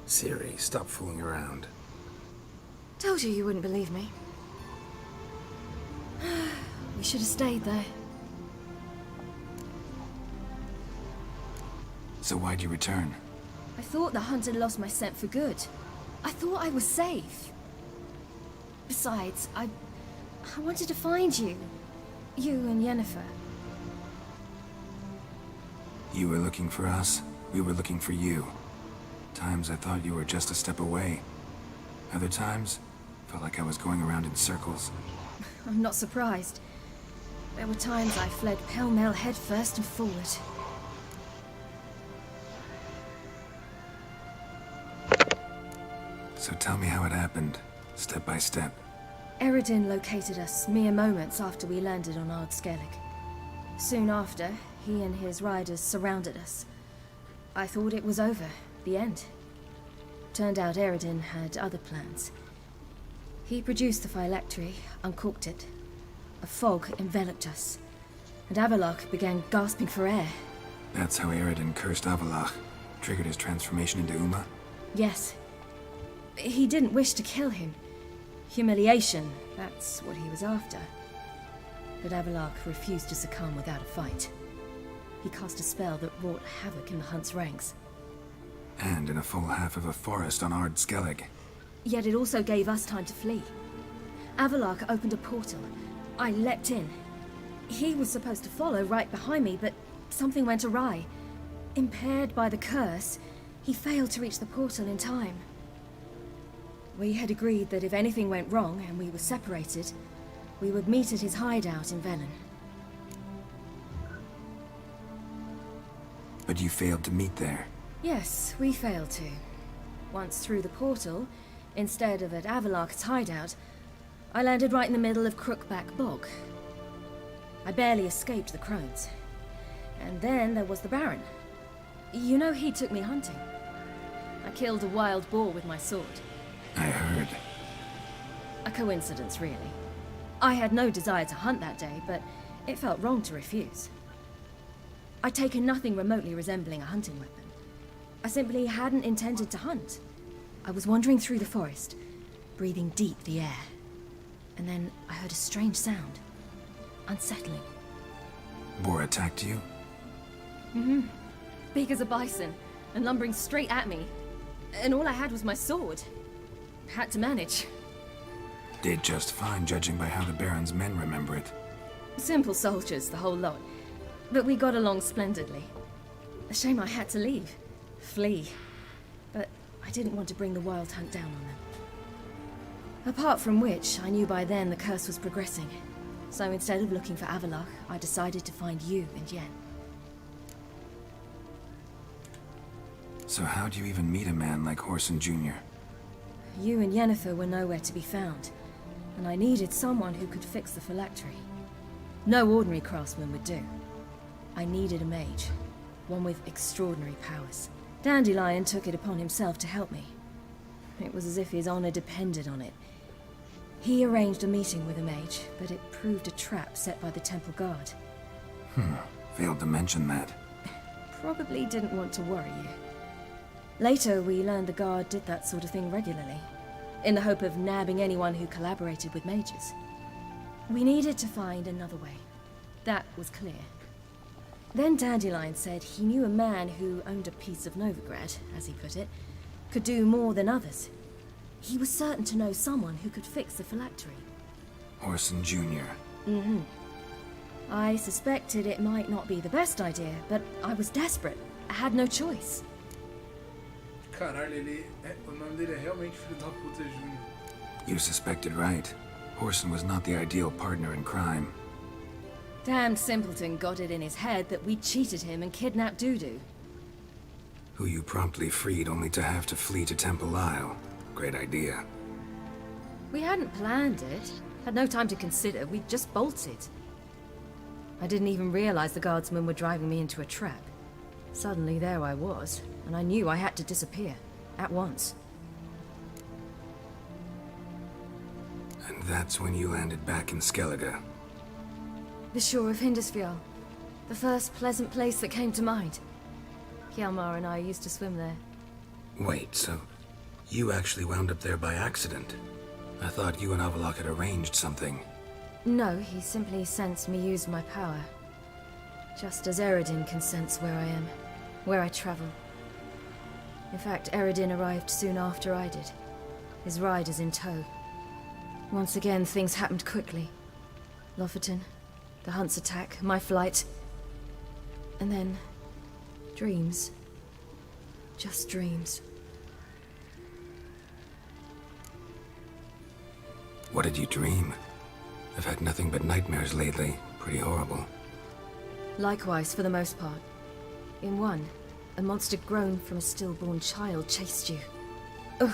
Ciri, stop fooling around. Told you you wouldn't believe me. We should have stayed there. So why'd you return? I thought the hunt had lost my scent for good. I thought I was safe. Besides, I wanted to find you. You and Yennefer. You were looking for us, we were looking for you. Times I thought you were just a step away. Other times, felt like I was going around in circles. I'm not surprised. There were times I fled pell-mell headfirst and forward. So tell me how it happened, step by step. Eredin located us mere moments after we landed on Ard Skellig. Soon after, he and his riders surrounded us. I thought it was over, the end. Turned out Eredin had other plans. He produced the phylactery, uncorked it. A fog enveloped us, and Avalok began gasping for air. That's how Eredin cursed Avalok, triggered his transformation into Uma? Yes. He didn't wish to kill him. Humiliation, that's what he was after. But Avalok refused to succumb without a fight. He cast a spell that wrought havoc in the hunt's ranks. And in a full half of a forest on Ard Skellig. Yet it also gave us time to flee. Avalok opened a portal. I leapt in. He was supposed to follow right behind me, but something went awry. impaired by the curse, he failed to reach the portal in time. We had agreed that if anything went wrong and we were separated, we would meet at his hideout in Velen. But you failed to meet there. Yes, we failed to. Once through the portal, instead of at Avalok's hideout, I landed right in the middle of Crookback Bog. I barely escaped the crones. And then there was the Baron. You know, he took me hunting. I killed a wild boar with my sword. I heard. A coincidence, really. I had no desire to hunt that day, but it felt wrong to refuse. I'd taken nothing remotely resembling a hunting weapon. I simply hadn't intended to hunt. I was wandering through the forest, breathing deep the air. And then I heard a strange sound. Unsettling. Boar attacked you? Mm-hmm. Big as a bison, and lumbering straight at me. And all I had was my sword. Had to manage. Did just fine, judging by how the Baron's men remember it. Simple soldiers, the whole lot. But we got along splendidly. A shame I had to leave. Flee. But I didn't want to bring the wild hunt down on them. Apart from which, I knew by then the curse was progressing. So instead of looking for Avalok, I decided to find you and Yen. So how'd you even meet a man like Horson Jr.? You and Yennefer were nowhere to be found, and I needed someone who could fix the phylactery. No ordinary craftsman would do. I needed a mage, one with extraordinary powers. Dandelion took it upon himself to help me. It was as if his honor depended on it. He arranged a meeting with a mage, but it proved a trap set by the temple guard. Failed to mention that. Probably didn't want to worry you. Later, we learned the guard did that sort of thing regularly, in the hope of nabbing anyone who collaborated with mages. We needed to find another way. That was clear. Then Dandelion said he knew a man who owned a piece of Novigrad, as he put it, could do more than others. He was certain to know someone who could fix the phylactery. Horson Jr. Mm-hmm. I suspected it might not be the best idea, but I was desperate. I had no choice. Caralho, o nome dele é realmente Filho da Puta Júnior. You suspected right. Horson was not the ideal partner in crime. Damned simpleton got it in his head that we cheated him and kidnapped Dudu. Who you promptly freed only to have to flee to Temple Isle. Great idea. We hadn't planned it. Had no time to consider. We just bolted. I didn't even realize the guardsmen were driving me into a trap. Suddenly there I was, and I knew I had to disappear. At once. And that's when you landed back in Skellige. The shore of Hindisfjall. The first pleasant place that came to mind. Hjalmar and I used to swim there. Wait, so you actually wound up there by accident? I thought you and Avalok had arranged something. No, he simply sensed me use my power. Just as Eredin can sense where I am, where I travel. In fact, Eredin arrived soon after I did, his riders in tow. Once again, things happened quickly. Lofoten, the hunt's attack, my flight. And then, dreams. Just dreams. What did you dream? I've had nothing but nightmares lately. Pretty horrible. Likewise, for the most part. In one, a monster grown from a stillborn child chased you. Ugh,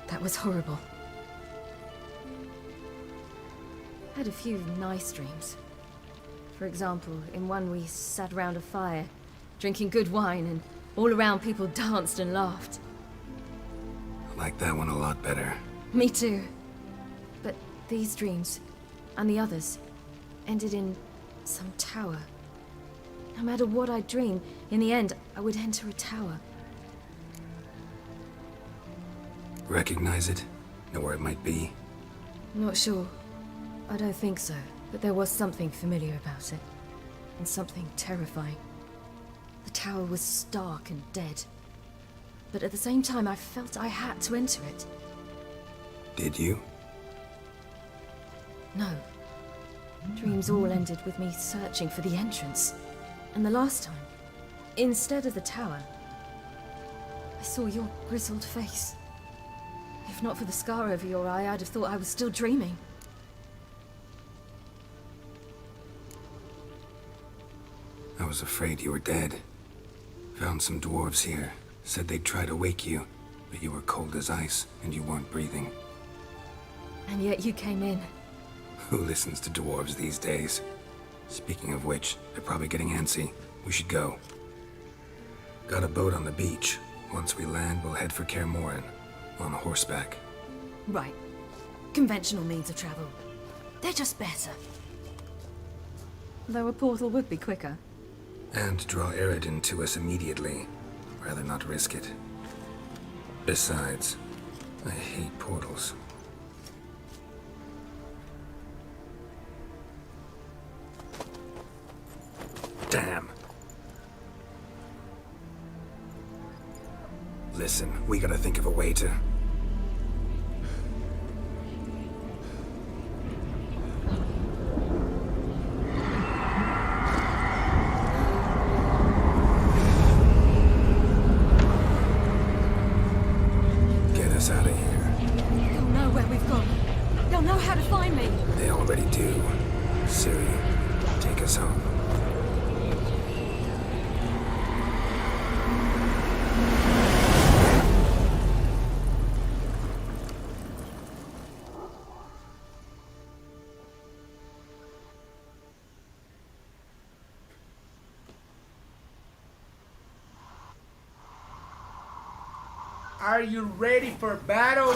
that was horrible. Had a few nice dreams. For example, in one we sat around a fire, drinking good wine, and all around people danced and laughed. I like that one a lot better. Me too. But these dreams, and the others, ended in some tower. No matter what I dreamed, in the end, I would enter a tower. Recognize it? Know where it might be? Not sure. I don't think so, but there was something familiar about it. And something terrifying. The tower was stark and dead. But at the same time, I felt I had to enter it. Did you? No. Dreams all ended with me searching for the entrance. And the last time, Instead of the tower, I saw your grizzled face. If not for the scar over your eye, I'd have thought I was still dreaming. I was afraid you were dead. Found some dwarves here. Said they'd try to wake you, but you were cold as ice and you weren't breathing. And yet you came in. Who listens to dwarves these days? Speaking of which, they're probably getting antsy. We should go. Got a boat on the beach. Once we land, we'll head for Kaer Morhen. On horseback. Right. Conventional means of travel. They're just better. Though a portal would be quicker. And draw Eredin to us immediately. Rather not risk it. Besides, I hate portals. Damn. Listen, we gotta think of a way to... get us out of here. They'll know where we've gone. They'll know how to find me. They already do. Ciri, take us home. Are you ready for battle?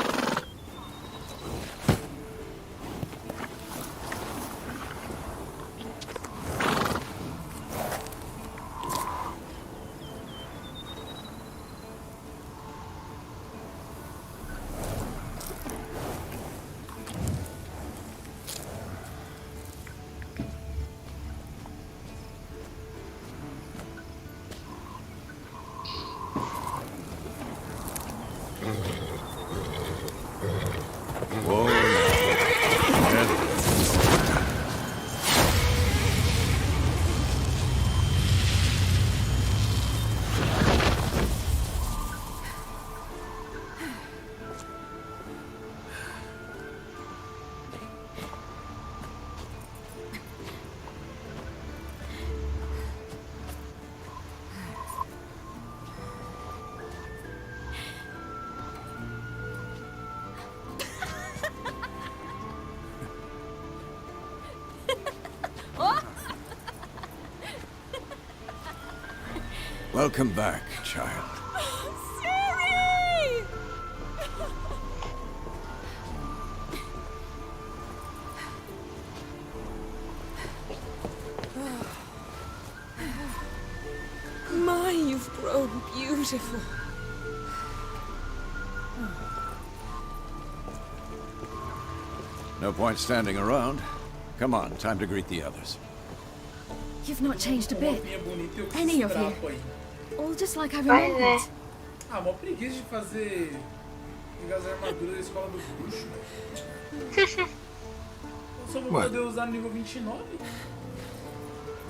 Welcome back, child. Ciri! My, you've grown beautiful. No point standing around. Come on, time to greet the others. You've not changed a bit. Any of you. All just like I Vai remembered. ver. Ah, mó preguiça de fazer as armaduras da escola do bruxo. Eu só vou poder usar no nível 29?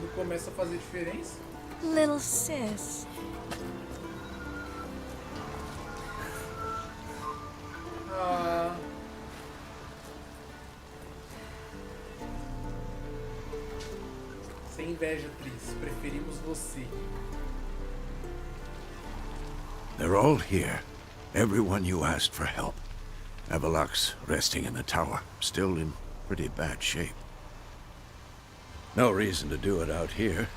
Não começa a fazer diferença? Little sis. Ah. Sem inveja, Tris. Preferimos você. They're all here. Everyone you asked for help. Avalok's resting in the tower, still in pretty bad shape. No reason to do it out here.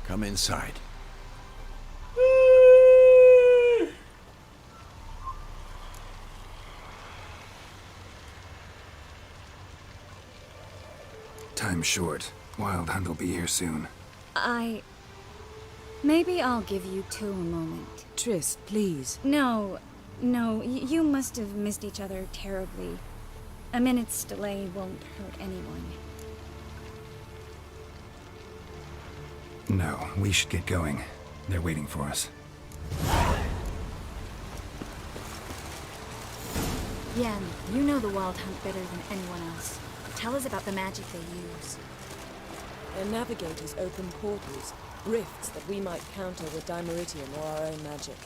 Come inside. Time's short. Wild Hunt will be here soon. Maybe I'll give you two a moment. Triss, please. No, you must have missed each other terribly. A minute's delay won't hurt anyone. No, we should get going. They're waiting for us. Yen, you know the Wild Hunt better than anyone else. Tell us about the magic they use. Their navigators open portals, rifts that we might counter with dimeritium or our own magic.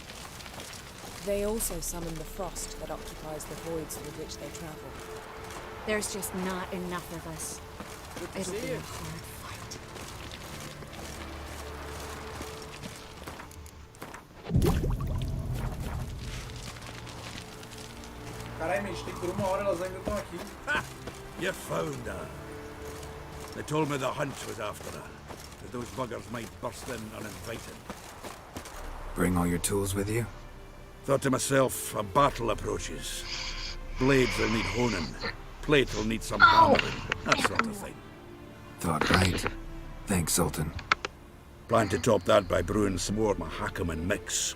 They also summon the frost that occupies the voids through which they travel. There's just not enough of us. It'll be a hard fight. Caralho, mas tem por uma hora, elas ainda estão aqui. You found her. They told me the hunt was after her, that those buggers might burst in uninvited. Bring all your tools with you? Thought to myself, a battle approaches. Blades will need honing. Plate will need some hammering. That sort of thing. Thought right. Thanks, Sultan. Plan to top that by brewing some more Mahakaman mix.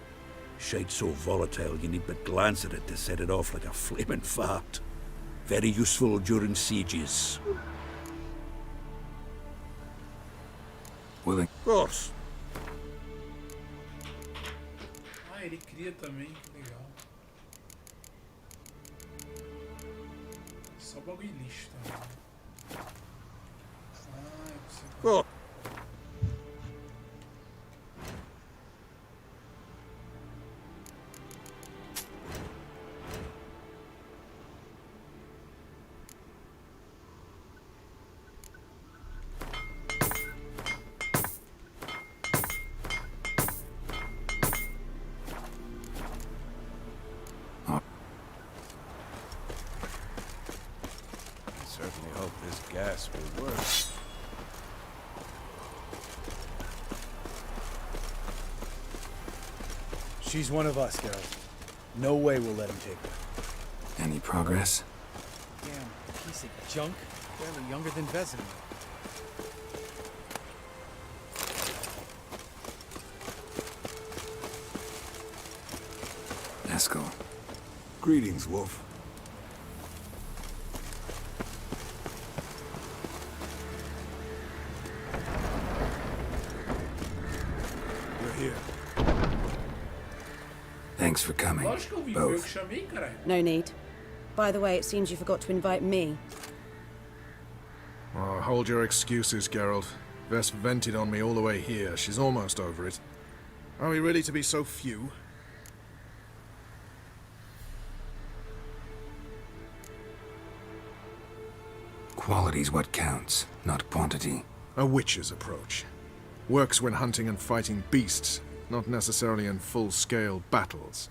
Shite so volatile you need but glance at it to set it off like a flaming fart. Very useful during sieges. Willing. Of course. Ah, ele cria também, que legal. Só bagulho lixo também. Ah, é possível. Certainly hope this gas will work. She's one of us, Geralt. No way we'll let him take her. Any progress? Damn piece of junk. Barely younger than Vesemir. Eskel. Greetings, Wolf. You're here. Thanks for coming. Lógico que eu vi, Both. eu que chamei, caralho. No need. By the way, it seems you forgot to invite me. Oh, hold your excuses, Geralt. Vess vented on me all the way here. She's almost over it. Are we really to be so few? Quality's what counts, not quantity. A witcher's approach. Works when hunting and fighting beasts, not necessarily in full-scale battles.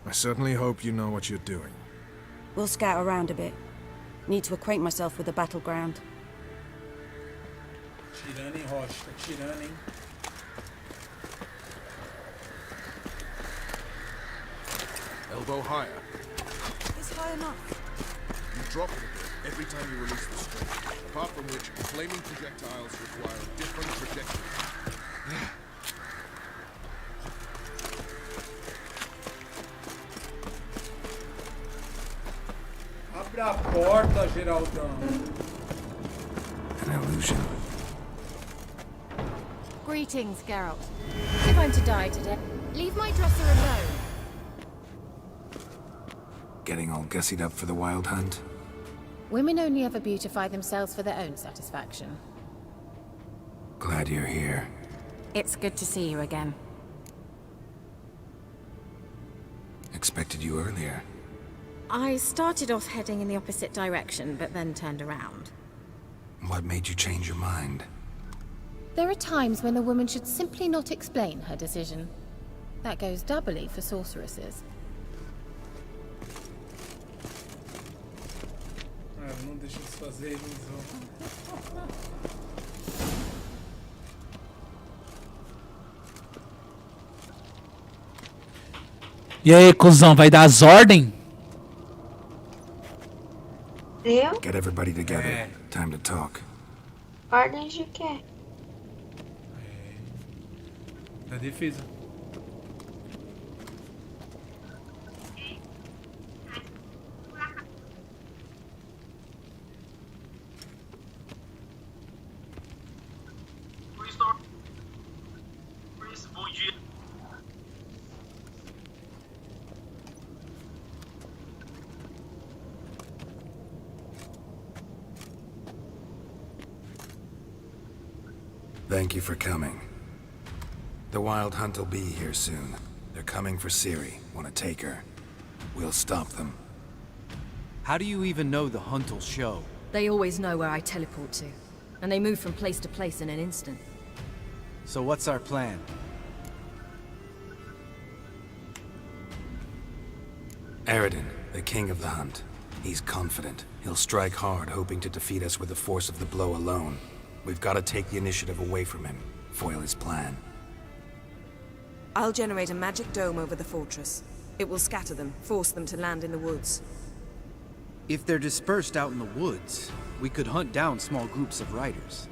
I certainly hope you know what you're doing. We'll scout around a bit. Need to acquaint myself with the battleground. Tirando, hein, Rocha? Tá tirando, hein? Elbow higher. It's high enough. You drop it a bit every time you release the string. Apart from which, flaming projectiles require a different trajectory. Abre a porta, Geraldão. An illusion. Greetings, Geralt. If I'm to die today, leave my dresser alone. Getting all gussied up for the wild hunt? Women only ever beautify themselves for their own satisfaction. Glad you're here. It's good to see you again. Expected you earlier. I started off heading in the opposite direction, but then turned around. What made you change your mind? There are times when a woman should simply not explain her decision. That goes doubly for sorceresses. Ah, não deixa de fazer ilusão. E aí, cuzão, vai dar as ordens? Eu? Get everybody together. Time to talk. Ordens de quê? Da defesa. Bom dia. Thank you for coming. The Wild Hunt will be here soon. They're coming for Ciri. Want to take her. We'll stop them. How do you even know the Hunt will show? They always know where I teleport to. And they move from place to place in an instant. So what's our plan? Eredin, the king of the Hunt. He's confident. He'll strike hard, hoping to defeat us with the force of the blow alone. We've got to take the initiative away from him, foil his plan. I'll generate a magic dome over the fortress. It will scatter them, force them to land in the woods. If they're dispersed out in the woods, we could hunt down small groups of riders.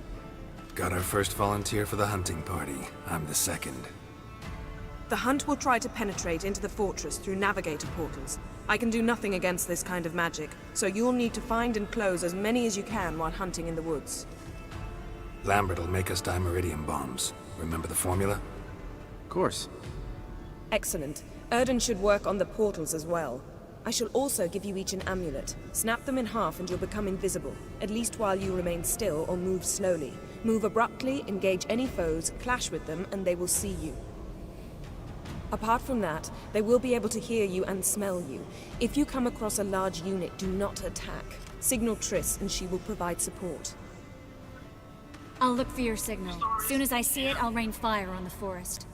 Got our first volunteer for the hunting party. I'm the second. The Hunt will try to penetrate into the fortress through navigator portals. I can do nothing against this kind of magic, so you'll need to find and close as many as you can while hunting in the woods. Lambert'll make us dimeridium bombs. Remember the formula? Of course. Excellent. Erden should work on the portals as well. I shall also give you each an amulet. Snap them in half and you'll become invisible, at least while you remain still or move slowly. Move abruptly, engage any foes, clash with them, and they will see you. Apart from that, they will be able to hear you and smell you. If you come across a large unit, do not attack. Signal Triss and she will provide support. I'll look for your signal. Soon as I see it, I'll rain fire on the forest.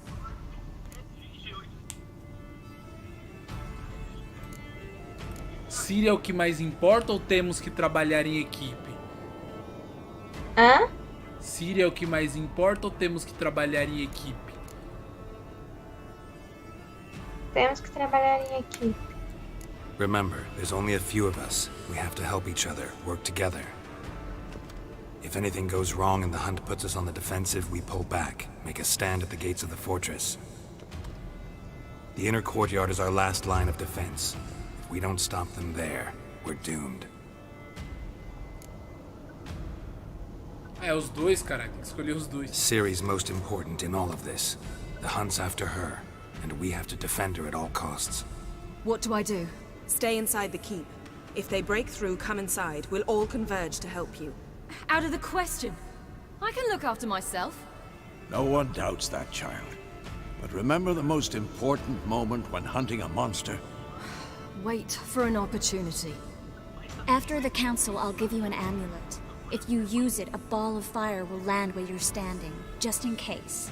Ciri é o que mais importa ou temos que trabalhar em equipe? Hã? Ciri é o que mais importa ou temos que trabalhar em equipe? Temos que trabalhar em equipe. Remember, there's only a few of us. We have to help each other, work together. If anything goes wrong and the Hunt puts us on the defensive, we pull back, make a stand at the gates of the fortress. The inner courtyard is our last line of defense. If we don't stop them there, we're doomed. É, os dois, cara. Tem que escolher os dois. Ciri's most important in all of this. The Hunt's after her, and we have to defend her at all costs. What do I do? Stay inside the keep. If they break through, come inside. We'll all converge to help you. Out of the question. I can look after myself. No one doubts that, child. But remember the most important moment when hunting a monster? Wait for an opportunity. After the council, I'll give you an amulet. If you use it, a ball of fire will land where you're standing, just in case.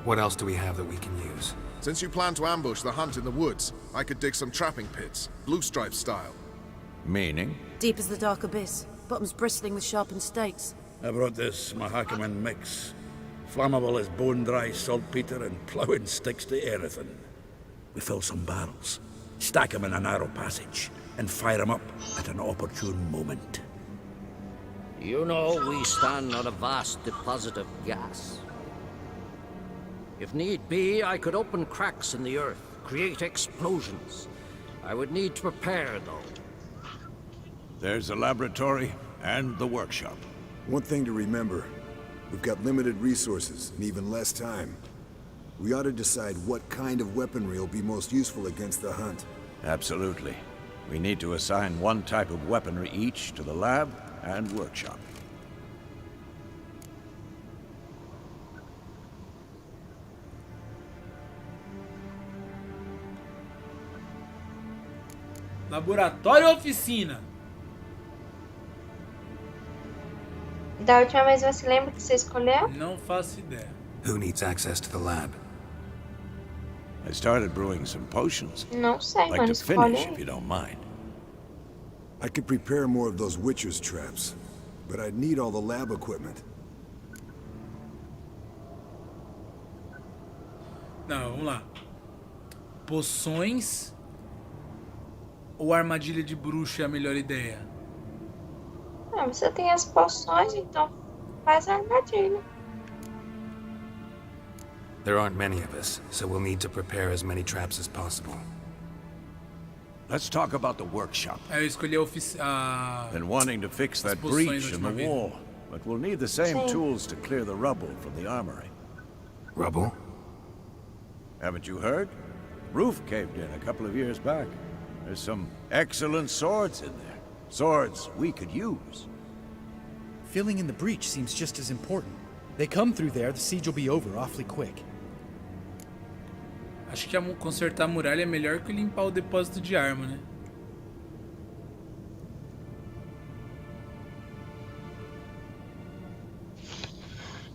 What else do we have that we can use? Since you plan to ambush the Hunt in the woods, I could dig some trapping pits, blue stripe style. Meaning? Deep as the dark abyss, bottoms bristling with sharpened stakes. I brought this Mahakaman mix. Flammable as bone-dry saltpeter and ploughing sticks to everything. We fill some barrels, stack them in a narrow passage, and fire them up at an opportune moment. You know, we stand on a vast deposit of gas. If need be, I could open cracks in the earth, create explosions. I would need to prepare, though. There's the laboratory and the workshop. One thing to remember. We've got limited resources and even less time. We ought to decide what kind of weaponry will be most useful against the Hunt. Absolutely. We need to assign one type of weaponry each to the lab and workshop. Laboratório ou oficina? Da última vez você lembra que você escolheu? Não faço ideia. Who needs access to the lab? I started brewing some potions. Não sei, Like mano, to finish, escolhe. if you don't mind. I could prepare more of those Witcher's traps, but I'd need all the lab equipment. Não, vamos lá. Poções ou armadilha de bruxa é a melhor ideia? Ah, você tem as poções, então faz a armadilha. There aren't many of us, so we'll need to prepare as many traps as possible. Let's talk about the workshop. Eu escolhi a Been wanting to fix that breach in the wall, but we'll need the same tools to clear the rubble from the armory. Rubble? Haven't you heard? Roof caved in a couple of years back. There's some excellent swords in there. Swords we could use. filling in the breach seems just as important. They come through there, the siege will be over awfully quick. Acho que consertar a muralha é melhor que limpar o depósito de arma, né?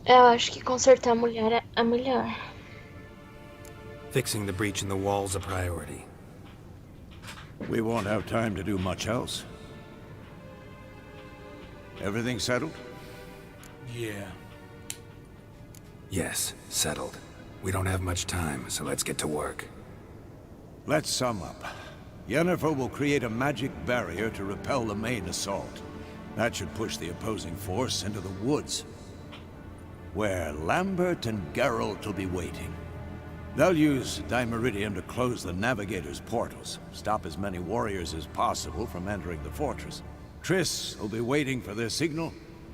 Eu acho que consertar a mulher é melhor. Fixing the breach in the wall's a priority. We won't have time to do much else. Everything settled? Yeah. Yes, settled. We don't have much time, so let's get to work. Let's sum up. Yennefer will create a magic barrier to repel the main assault. That should push the opposing force into the woods, where Lambert and Geralt will be waiting. They'll use Dimeridium to close the Navigator's portals, stop as many warriors as possible from entering the fortress. Triss will be waiting for their signal,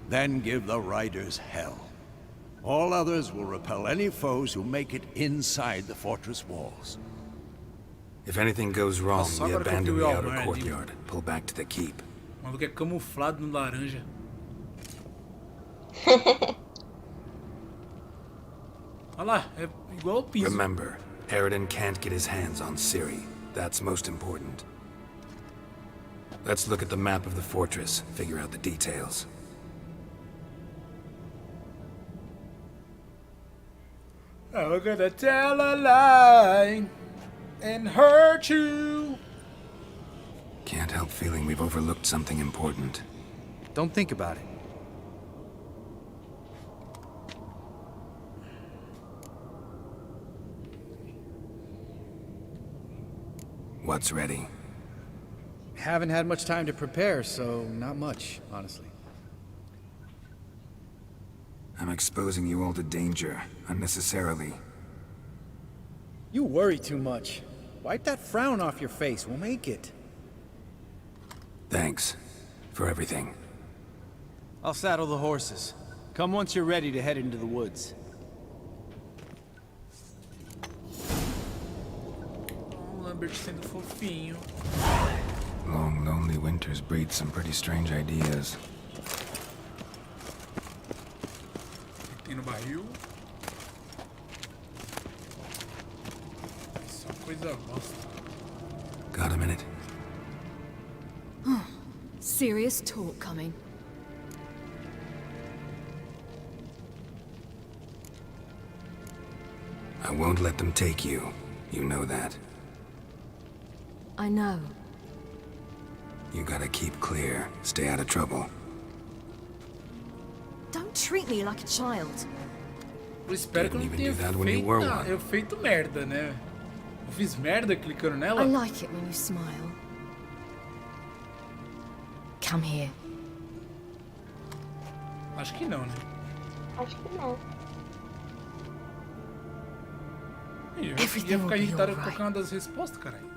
then give the riders hell. All others will repel any foes who make it inside the fortress walls. If anything goes wrong, Nossa, we agora que eu abandon vi the o outer Almar ali. courtyard, pull back to the keep. O maluco é camuflado no laranja. Olha lá, é igual ao piso. Remember, Eridan can't get his hands on Ciri. That's most important. Let's look at the map of the fortress, figure out the details. I'm gonna tell a lie and hurt you. Can't help feeling we've overlooked something important. Don't think about it. What's ready? Haven't had much time to prepare, so not much, honestly. I'm exposing you all to danger, unnecessarily. You worry too much. Wipe that frown off your face, we'll make it. Thanks for everything. I'll saddle the horses. Come once you're ready to head into the woods. Lambert sendo fofinho. Long, lonely winters breed some pretty strange ideas. Tem no barril. Isso é uma coisa bosta. Got a minute? Serious talk coming. I won't let them take you. You know that. I know. You gotta keep clear. Stay out of trouble. Don't treat me like a child. Eu espero que eu não tenha feito merda, né? Eu fiz merda clicando nela? I like it when you smile. Come here. Acho que não, né? Acho que não. Eu ia ficar irritado com qualquer uma das respostas, caralho.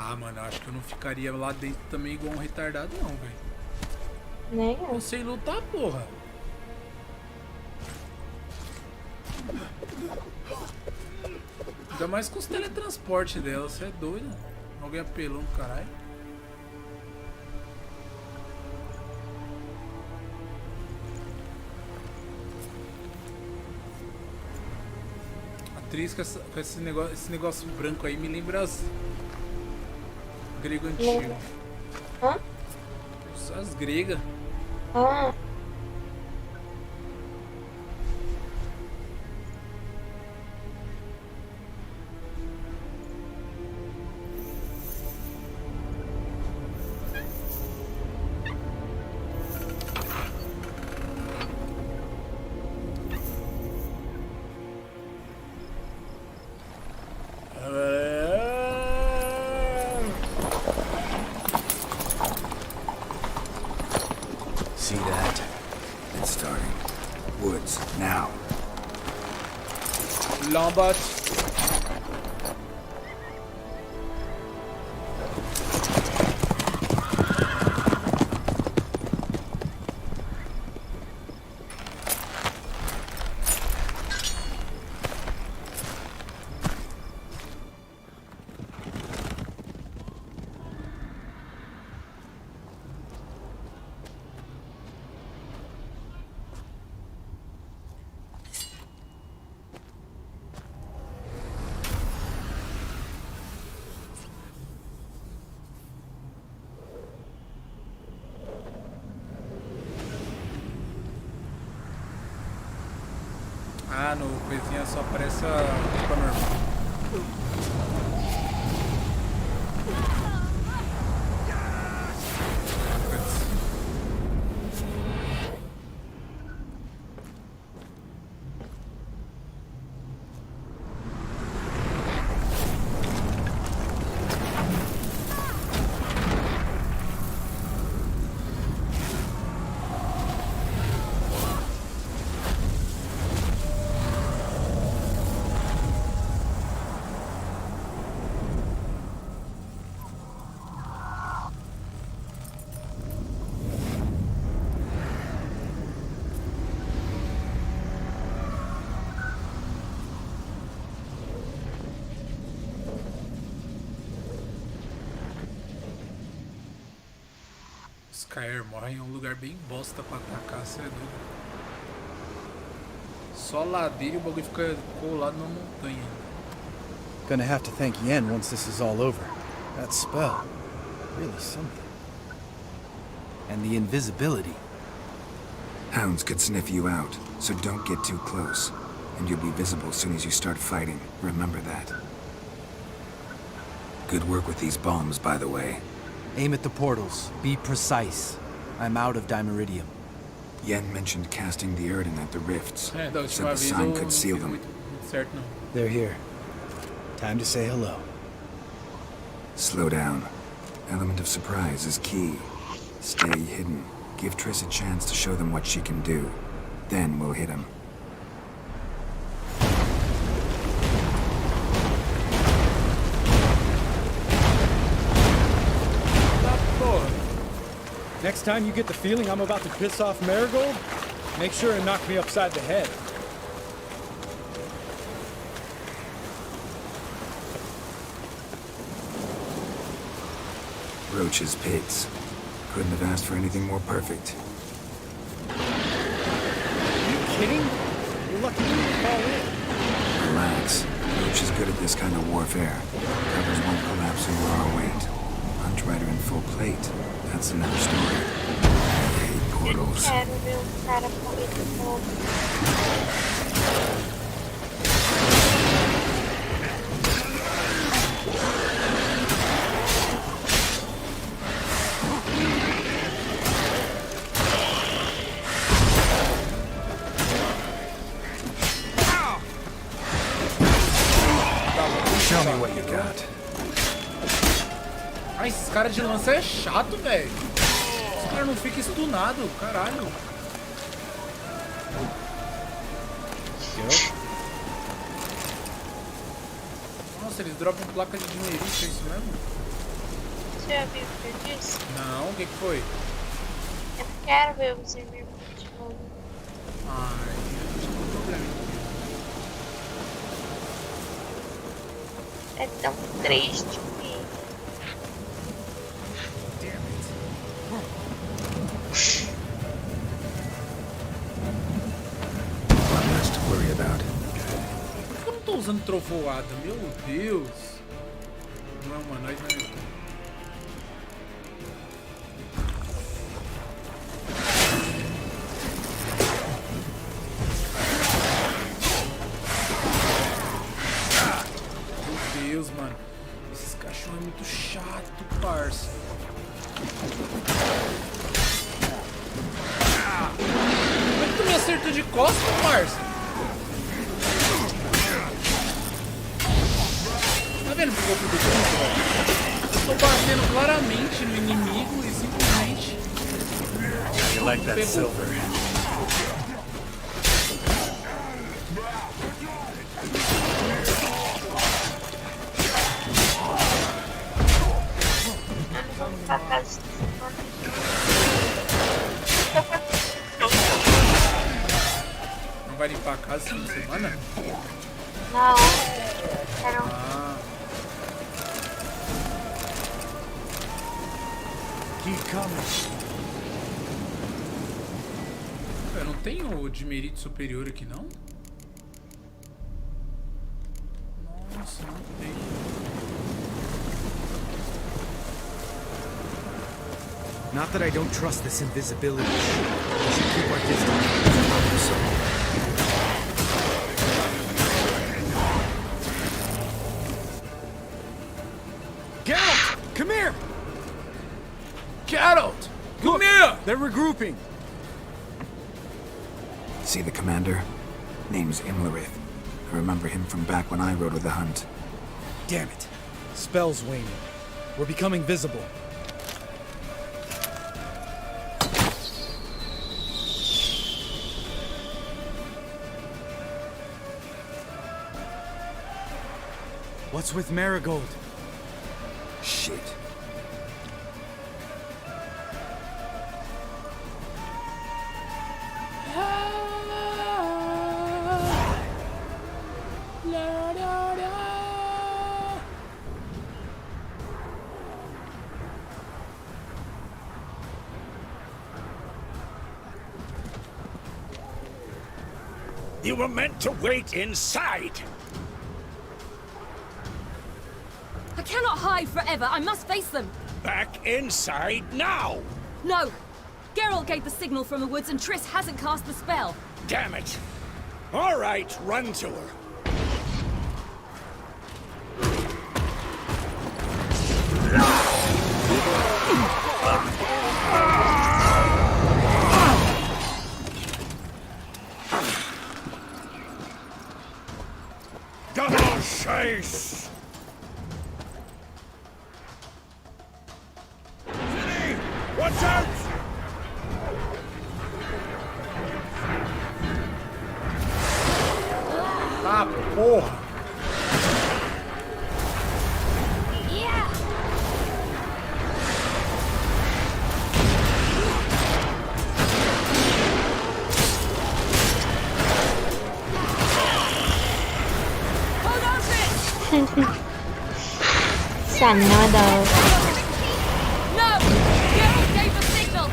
Ah, mano, eu acho que eu não ficaria lá dentro também igual um retardado, não, velho. Nem eu. Eu sei lutar, porra. Ainda mais com os teletransportes dela, você é doido. Alguém apelou no caralho. A atriz com esse negócio branco aí me lembra as grego antigo. Hã? As gregas. Ah. See that? bones, now. Lambert. Ah, no coisinha só aparece a roupa normal. Os Caer morrem em um lugar bem bosta pra atacar, cê é doido. Só ladeira e o bagulho fica colado na montanha. Gonna have to thank Yen once this is all over. That spell, really something. And the invisibility. Hounds could sniff you out, so don't get too close. And you'll be visible as soon as you start fighting. Remember that. Good work with these bombs, by the way. Aim at the portals. Be precise. I'm out of Dimeridium. Yen mentioned casting the Erden at the rifts, Da so última the vez sign eu could não seal fiz them. muito certo não. They're here. Time to say hello. Slow down. Element of surprise is key. Stay hidden. Give Triss a chance to show them what she can do. Then we'll hit him. Next time you get the feeling I'm about to piss off Marigold, make sure and knock me upside the head. Roach's pigs. Couldn't have asked for anything more perfect. Are you kidding? You're lucky you didn't fall in. Relax. Roach is good at this kind of warfare. Covers won't collapse under our weight. Hunt Rider in full plate. That's another story. I hate portals. Quero ver cara morrer de novo. Show me what you got. Ah, esses caras de lança é chato, velho. Os caras não ficam stunados, caralho. Nossa, eles dropam placa de dinheiro, é isso mesmo? Você já viu o que eu disse? Não, o que foi? Eu não quero ver você me de novo. Ai, acho que tem um problema. É tão triste que... One less to worry about. Por que eu não tô usando trovoada? Meu Deus. Não é humanoide, né? Meu Deus, mano. Esses cachorros é muito chato, parça. Como é que tu me acertou de costas, parça? Tá vendo que eu vou pro velho? Eu tô batendo claramente no inimigo e simplesmente... You like that pegou. silver? essa. Não vai limpar a casa esse fim de semana? Não, quero. Keep coming. Eu não tenho de mérito superior aqui, não? Nossa, não tem. Not that I don't trust this invisibility. We should keep our distance. Geralt! Come here! Geralt! Come here! They're regrouping. See the commander? Name's Imlerith. I remember him from back when I rode with the hunt. Damn it. Spell's waning. We're becoming visible. What's with Marigold? Shit. You were meant to wait inside. I cannot hide forever. I must face them. Back inside now. No. Geralt gave the signal from the woods and Triss hasn't cast the spell. Damn it. All right, run to her. Double chase! Vinny! Watch out! Ah, porra! Sanada. No! Geralt gave the signal!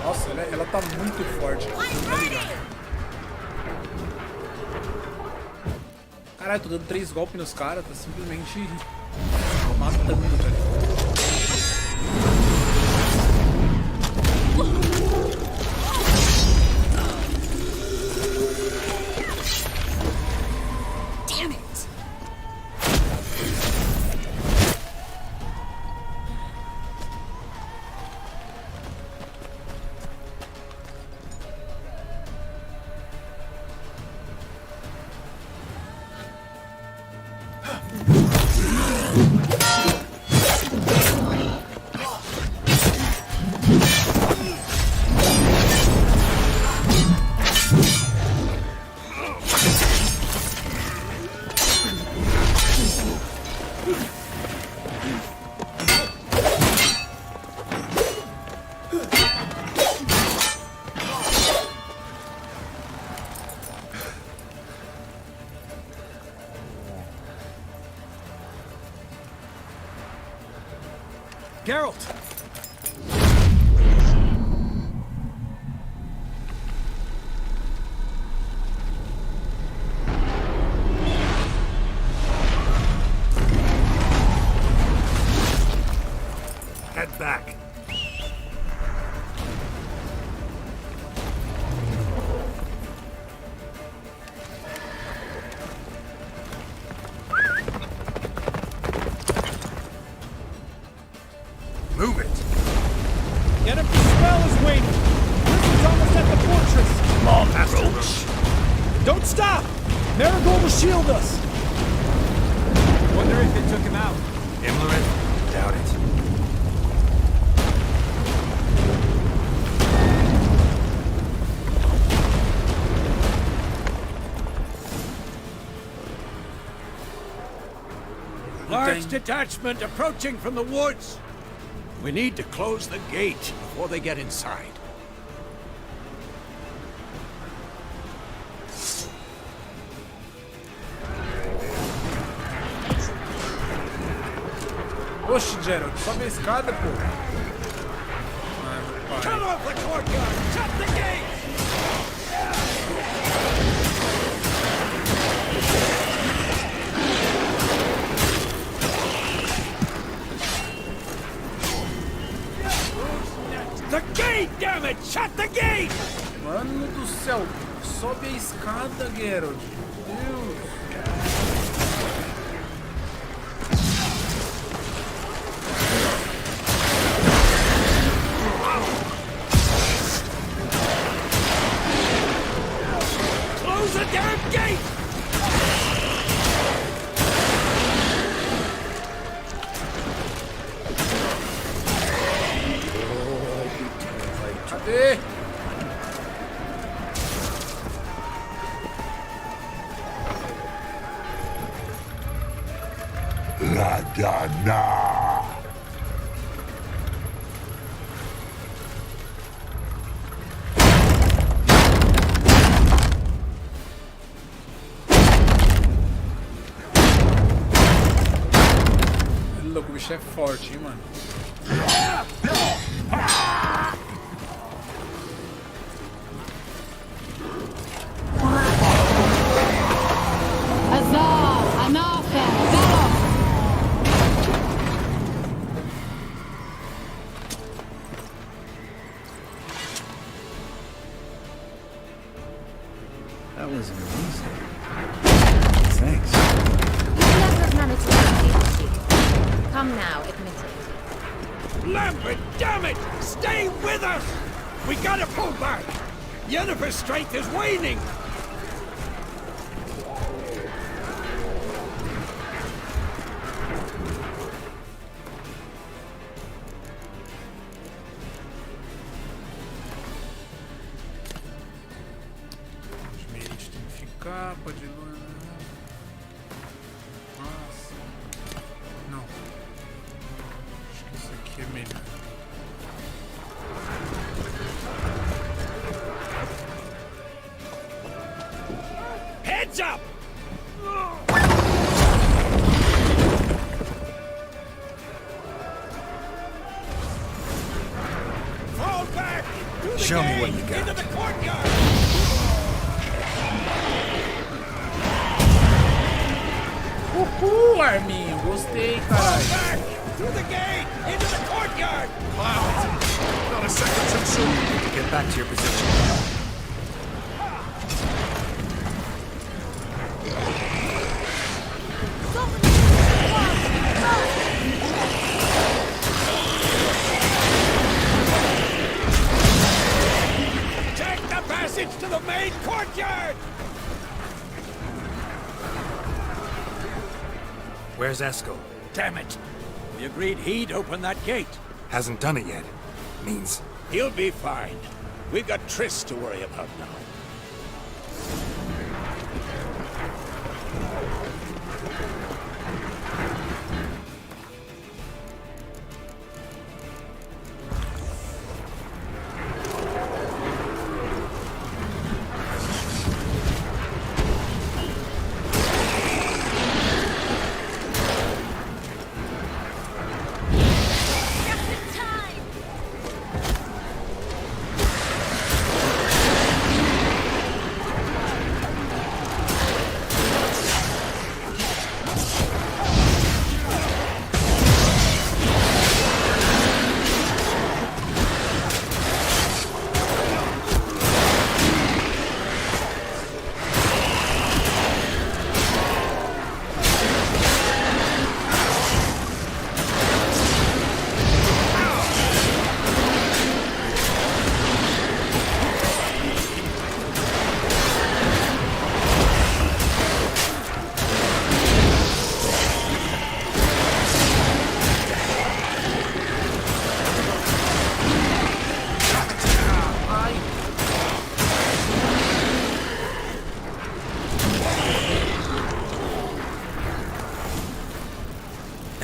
Nossa, ela tá muito forte. Tá ligado? Caralho, tô dando 3 golpes nos caras, tá simplesmente matando, velho. Damn it! Geralt! Head back. Move it! Get him, the spell is waning! Blizzard's almost at the fortress! Come on, Roach. Don't stop! Marigold will shield us! Wonder if it took him out. Imlerith, detachment approaching from the woods. We need to close the gate before they get inside. Oxe, Gerald, sobe a escada, pô. Cut off the courtyard! Shut the gate! The gate, damn it! Shut the gate! Mano do céu, sobe a escada, Geralt. Deus. Close the damn gate! Cadê? Ladana! Louco, o bicho é forte, hein, mano. That was amazing. Thanks. You never have managed to complete the sheet. Come now, admit it. Lambert, damn it! Stay with us! We gotta pull back! Yennefer's strength is waning! Capa de luz. Nossa. Não. Acho que isso aqui é melhor. Heads up! Fall back! Through the Show me gate, what you got. Into the courtyard! Uhul, Arminho. Gostei, caralho. Back! Through the gate! Into the courtyard! Not a second too soon. Get back to your position. Take the passage to the main courtyard! Where's Eskel? Damn it! We agreed he'd open that gate. Hasn't done it yet. Means He'll be fine. We've got Triss to worry about now.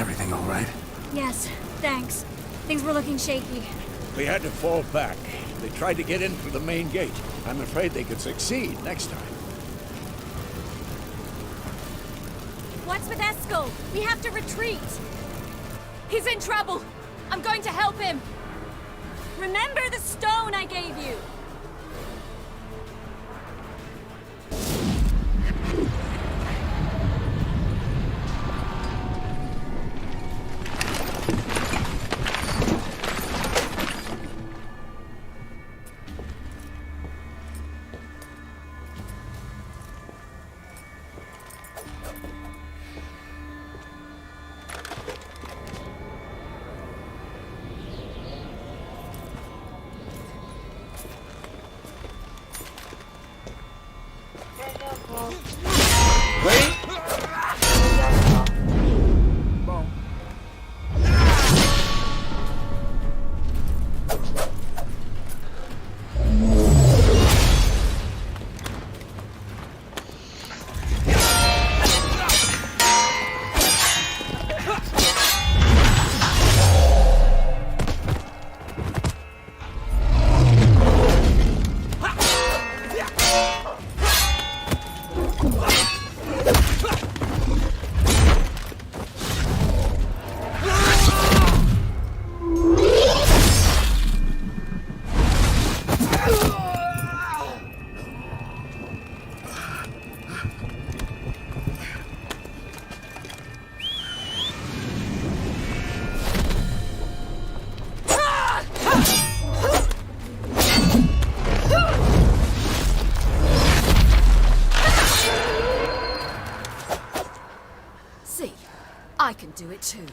Everything all right? Yes, thanks. Things were looking shaky. We had to fall back. They tried to get in through the main gate. I'm afraid they could succeed next time. What's with Eskel? We have to retreat. He's in trouble. I'm going to help him. Remember the stone I gave you? I can do it too.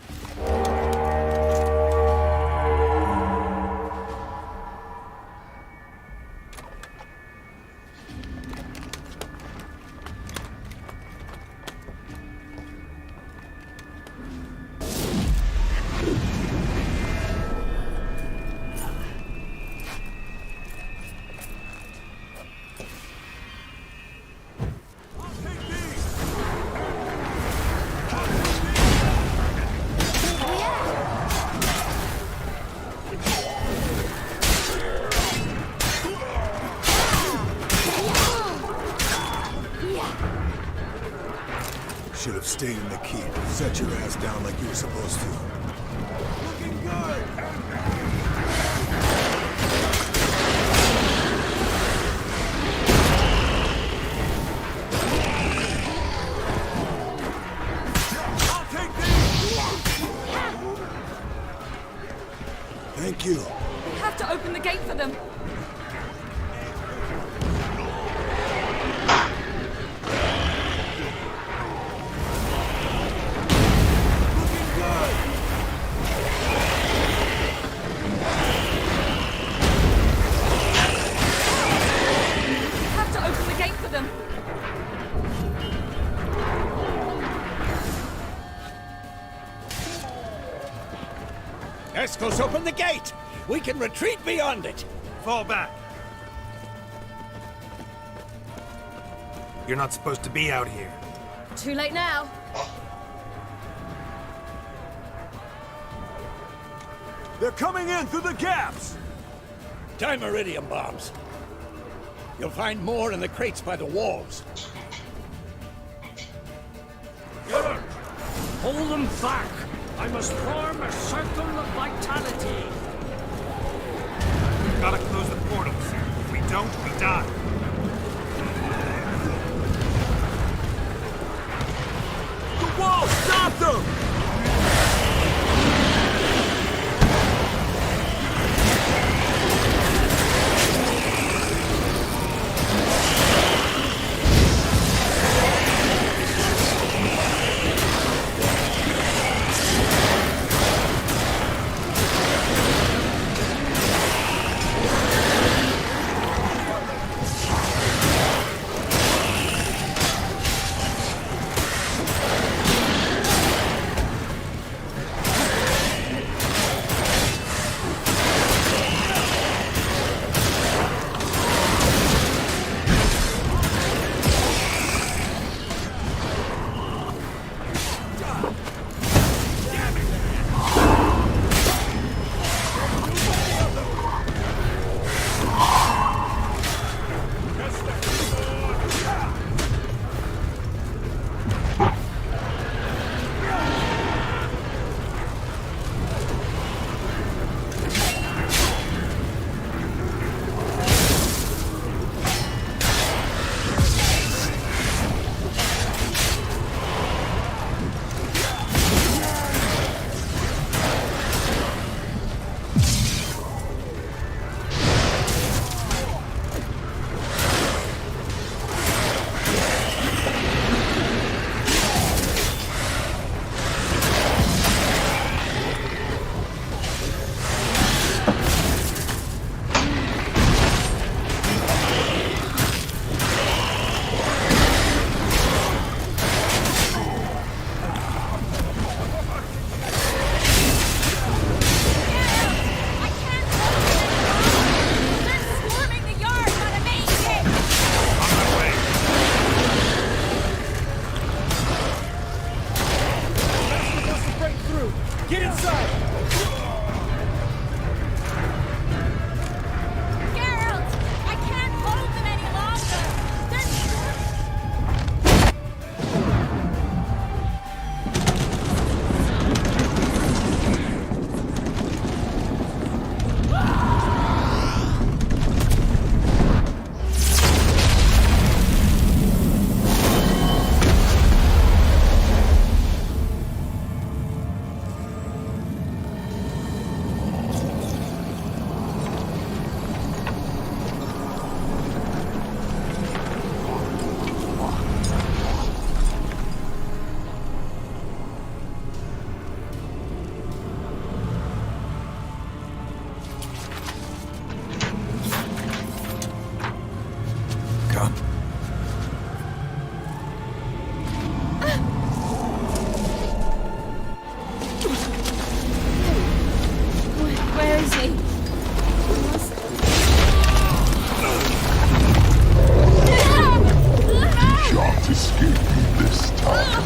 Should have stayed in the keep. Set your ass down like you were supposed to. Looking good! I'll take these! Thank you. We have to open the gate for them. Eskel's open the gate! We can retreat beyond it! Fall back. You're not supposed to be out here. Too late now. They're coming in through the gaps! Dimeridium bombs. You'll find more in the crates by the walls. Good. Hold them back. I must form a circle of vitality. We've got to close the portals. If we don't, we die. The wall! Stop them! Get inside! Geralt! I can't hold them any longer! Where is he? Shan't escape this time.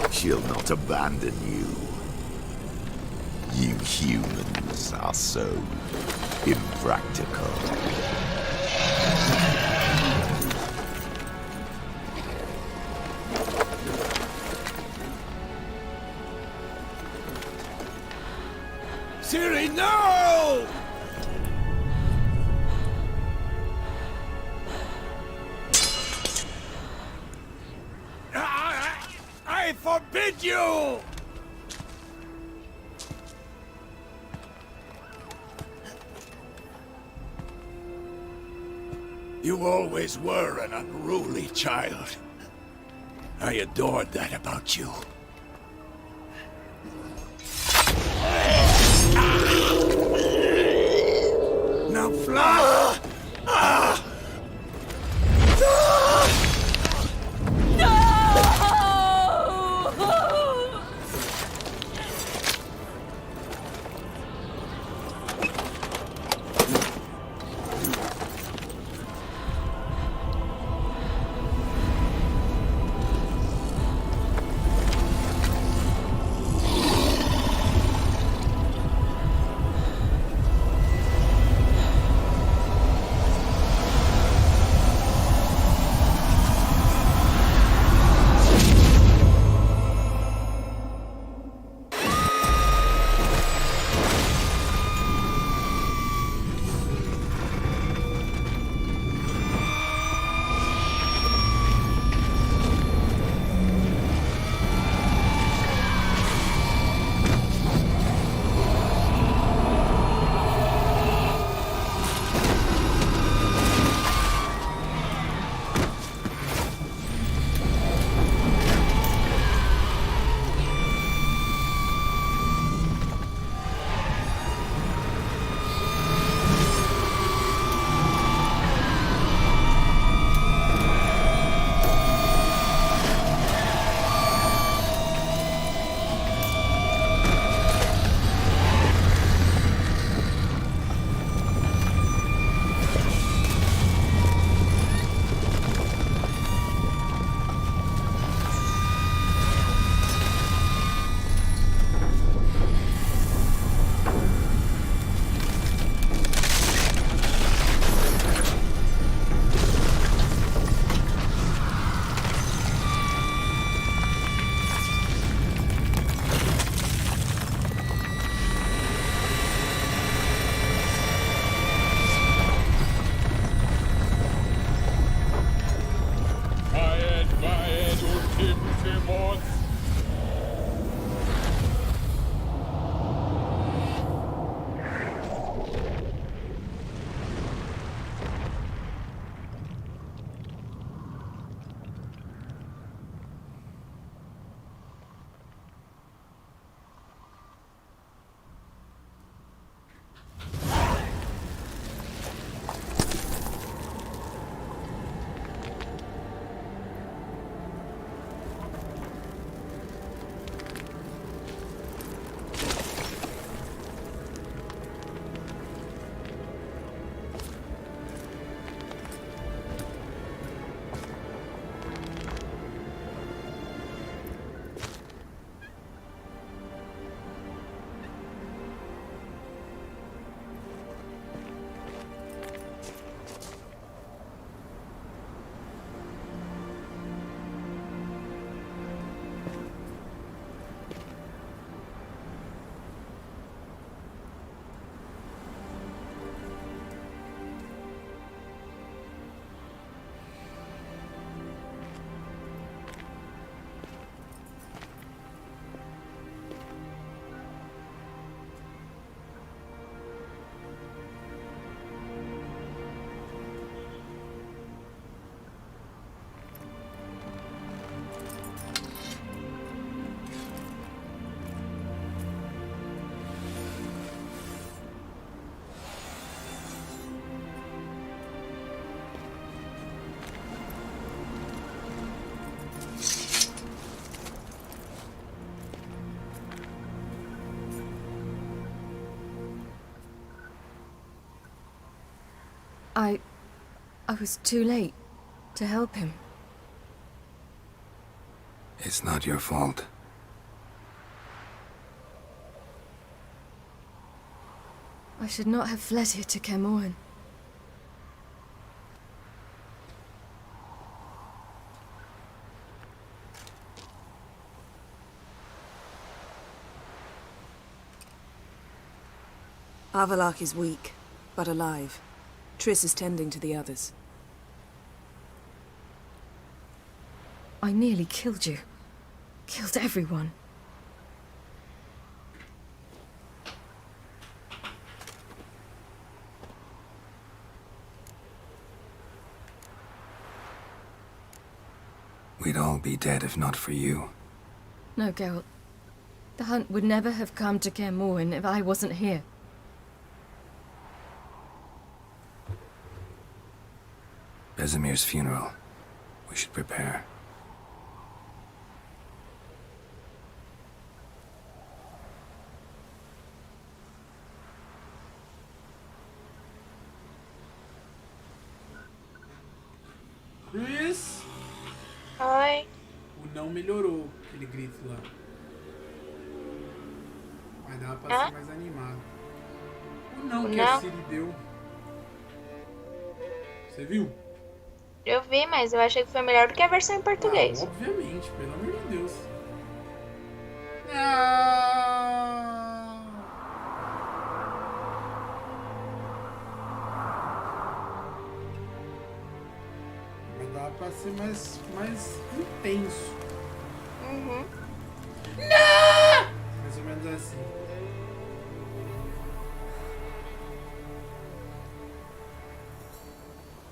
She'll not abandon you. You humans are so impractical. Ciri, no! I forbid you! You always were an unruly child. I adored that about you. Now fly! I was too late to help him. It's not your fault. I should not have fled here to Camoin. Avalok is weak, but alive. Triss is tending to the others. I nearly killed you. Killed everyone. We'd all be dead if not for you. No, Geralt. The hunt would never have come to Kaer Morhen if I wasn't here. Bezimir's funeral. We should prepare. Chris! Oi. O não melhorou, aquele grito lá. Vai dar pra ser mais animado. O não que a Siri deu. Você viu? Eu vi, mas eu achei que foi melhor do que a versão em português. Obviamente, pelo amor de Deus. Ah! Vai dar pra ser mais intenso. Uhum. Não! Mais ou menos assim.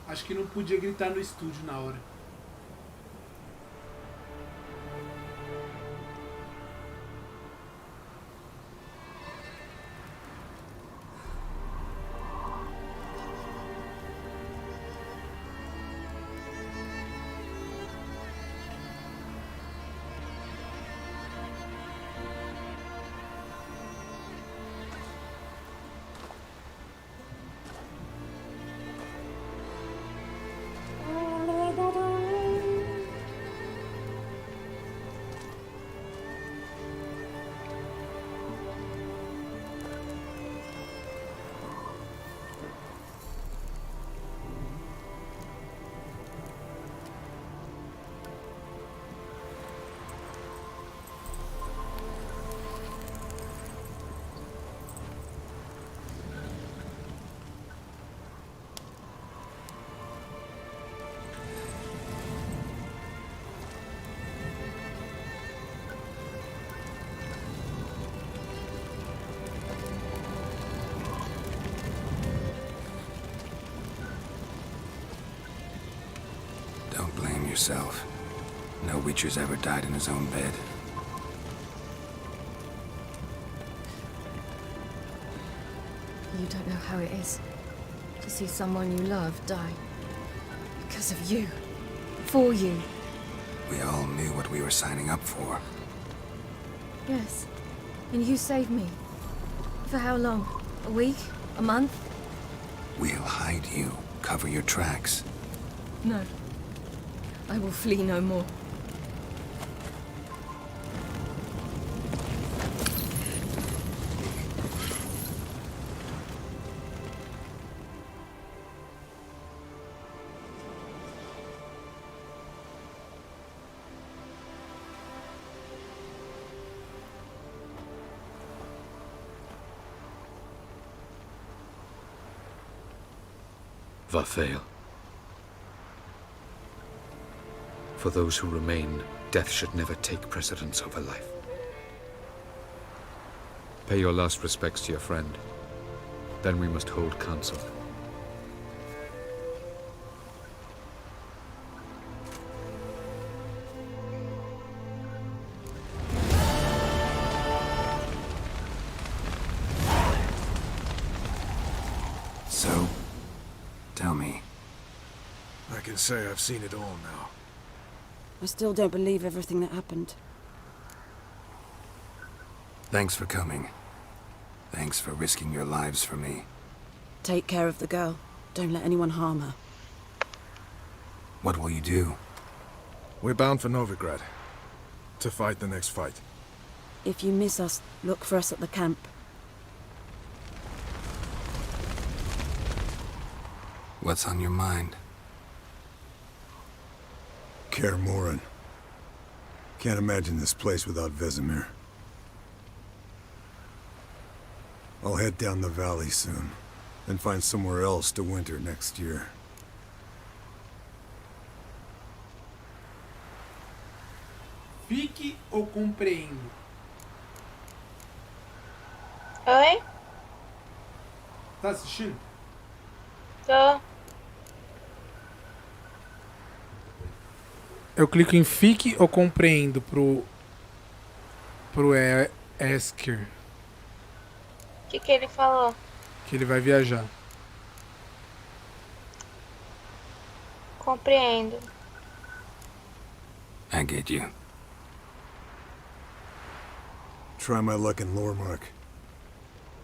Acho que não podia gritar no estúdio na hora. Don't blame yourself. No Witcher's ever died in his own bed. You don't know how it is to see someone you love die. Because of you. For you. We all knew what we were signing up for. Yes. And you saved me. For how long? A week? A month? We'll hide you. Cover your tracks. No. I will flee no more. Varfail. For those who remain, death should never take precedence over life. Pay your last respects to your friend. Then we must hold council. So, tell me. I can say I've seen it all now. I still don't believe everything that happened. Thanks for coming. Thanks for risking your lives for me. Take care of the girl. Don't let anyone harm her. What will you do? We're bound for Novigrad. To fight the next fight. If you miss us, look for us at the camp. What's on your mind? Kaer Morhen. Can't imagine this place without Vesemir. I'll head down the valley soon, then find somewhere else to winter next year. Fique ou compreendo? Oi? Tá assistindo? Tô. Eu clico em fique ou compreendo pro Esker, O que ele falou? que ele vai viajar. Compreendo. I get you. Try my luck in Lormark.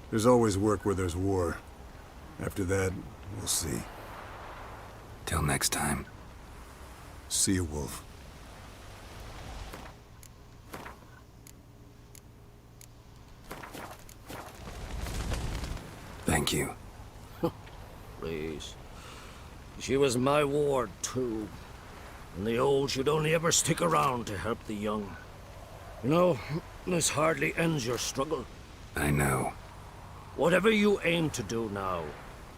There's always work where there's war. After that, we'll see. Till next time. See you, Wolf. Thank you. Please. She was my ward, too. And the old should only ever stick around to help the young. You know, this hardly ends your struggle. I know. Whatever you aim to do now,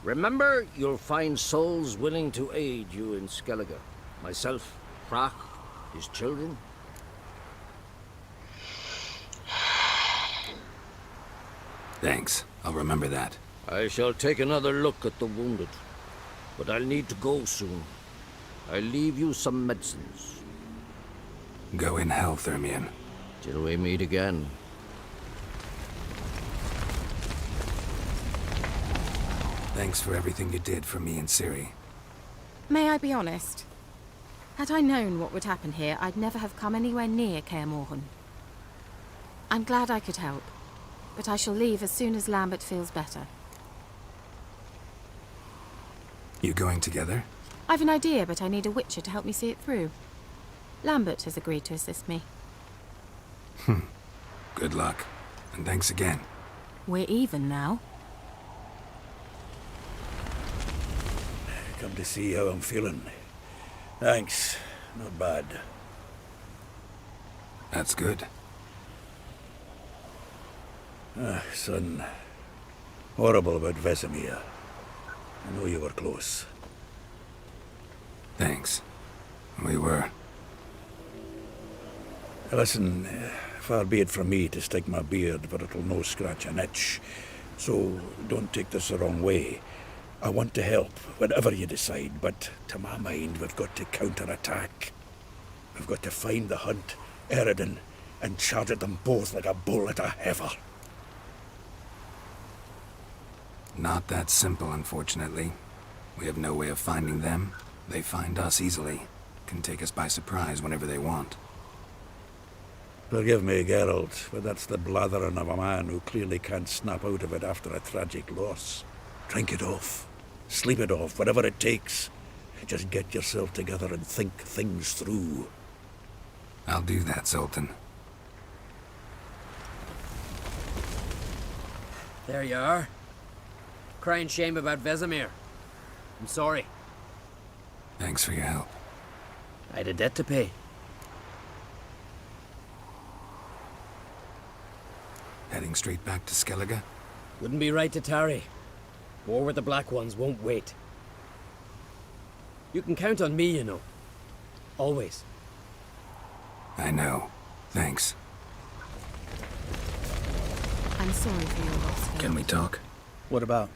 remember you'll find souls willing to aid you in Skellige. Myself, Frach, his children. Thanks. I'll remember that. I shall take another look at the wounded. But I'll need to go soon. I'll leave you some medicines. Go in health, Ermion. Till we meet again. Thanks for everything you did for me and Ciri. May I be honest? Had I known what would happen here, I'd never have come anywhere near Kaer Morhen. I'm glad I could help, but I shall leave as soon as Lambert feels better. You going together? I've an idea, but I need a witcher to help me see it through. Lambert has agreed to assist me. Good luck. And thanks again. We're even now. Come to see how I'm feeling. Thanks. Not bad. That's good. Son. Horrible about Vesemir. I know you were close. Thanks. We were. Listen, far be it from me to stick my beard, but it'll no scratch an itch. So don't take this the wrong way. I want to help, whatever you decide, but to my mind, we've got to counterattack. We've got to find the hunt, Eredin, and charge at them both like a bull at a heifer. Not that simple, unfortunately. We have no way of finding them. They find us easily. Can take us by surprise whenever they want. Forgive me, Geralt, but that's the blathering of a man who clearly can't snap out of it after a tragic loss. Drink it off. Sleep it off, whatever it takes. Just get yourself together and think things through. I'll do that, Sultan. There you are. Crying shame about Vesemir. I'm sorry. Thanks for your help. I had a debt to pay. Heading straight back to Skellige? Wouldn't be right to tarry. War with the Black Ones won't wait. You can count on me, you know. Always. I know. Thanks. I'm sorry for your loss. Can we talk? What about?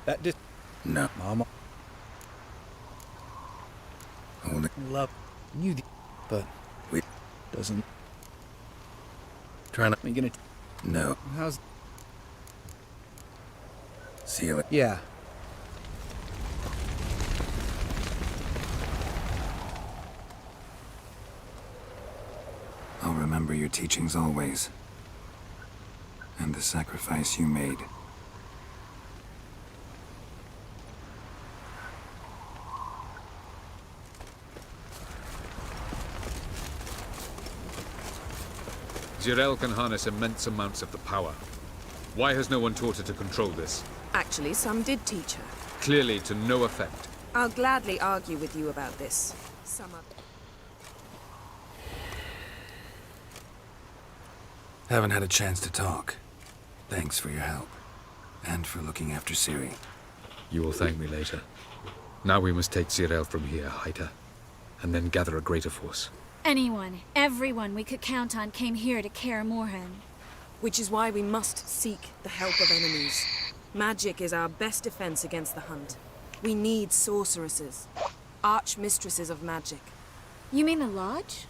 That did. No. Mama. Hold it. Love. You. But. We. Doesn't. Trying to. Are you gonna. No. How's. Seal it. Yeah. I'll remember your teachings always. and the sacrifice you made. Zirael can harness immense amounts of the power. Why has no one taught her to control this? Actually, some did teach her. Clearly to no effect. I'll gladly argue with you about this. Some other... Haven't had a chance to talk. Thanks for your help. And for looking after Ciri. You will thank me later. Now we must take Zirael from here, hide her, and then gather a greater force. Anyone, everyone we could count on came here to Kaer Morhen. Which is why we must seek the help of enemies. Magic is our best defense against the Hunt. We need sorceresses. Archmistresses of magic. You mean the Lodge?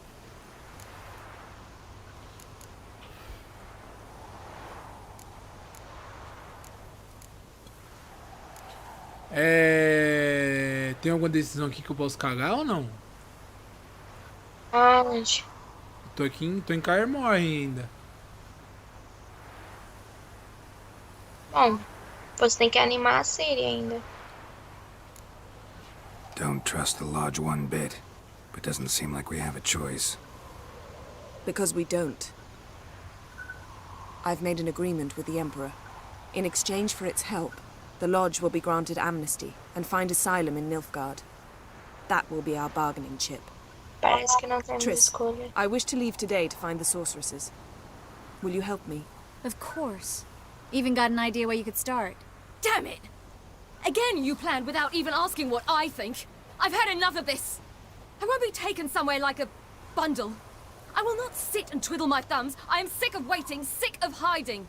Tem alguma decisão aqui que eu posso cagar ou não? Onde? Tô em Kaer Morhen ainda. Bom, você tem que animar a Ciri ainda. Don't trust the Lodge one bit, but doesn't seem like we have a choice. Because we don't. I've made an agreement with the Emperor. In exchange for its help, the Lodge will be granted amnesty and find asylum in Nilfgaard. That will be our bargaining chip. Parece que não temos Triss, escolha. I wish to leave today to find the sorceresses. Will you help me? Of course. Even got an idea where you could start. Damn it! Again you planned without even asking what I think. I've had enough of this. I won't be taken somewhere like a bundle. I will not sit and twiddle my thumbs. I am sick of waiting, sick of hiding.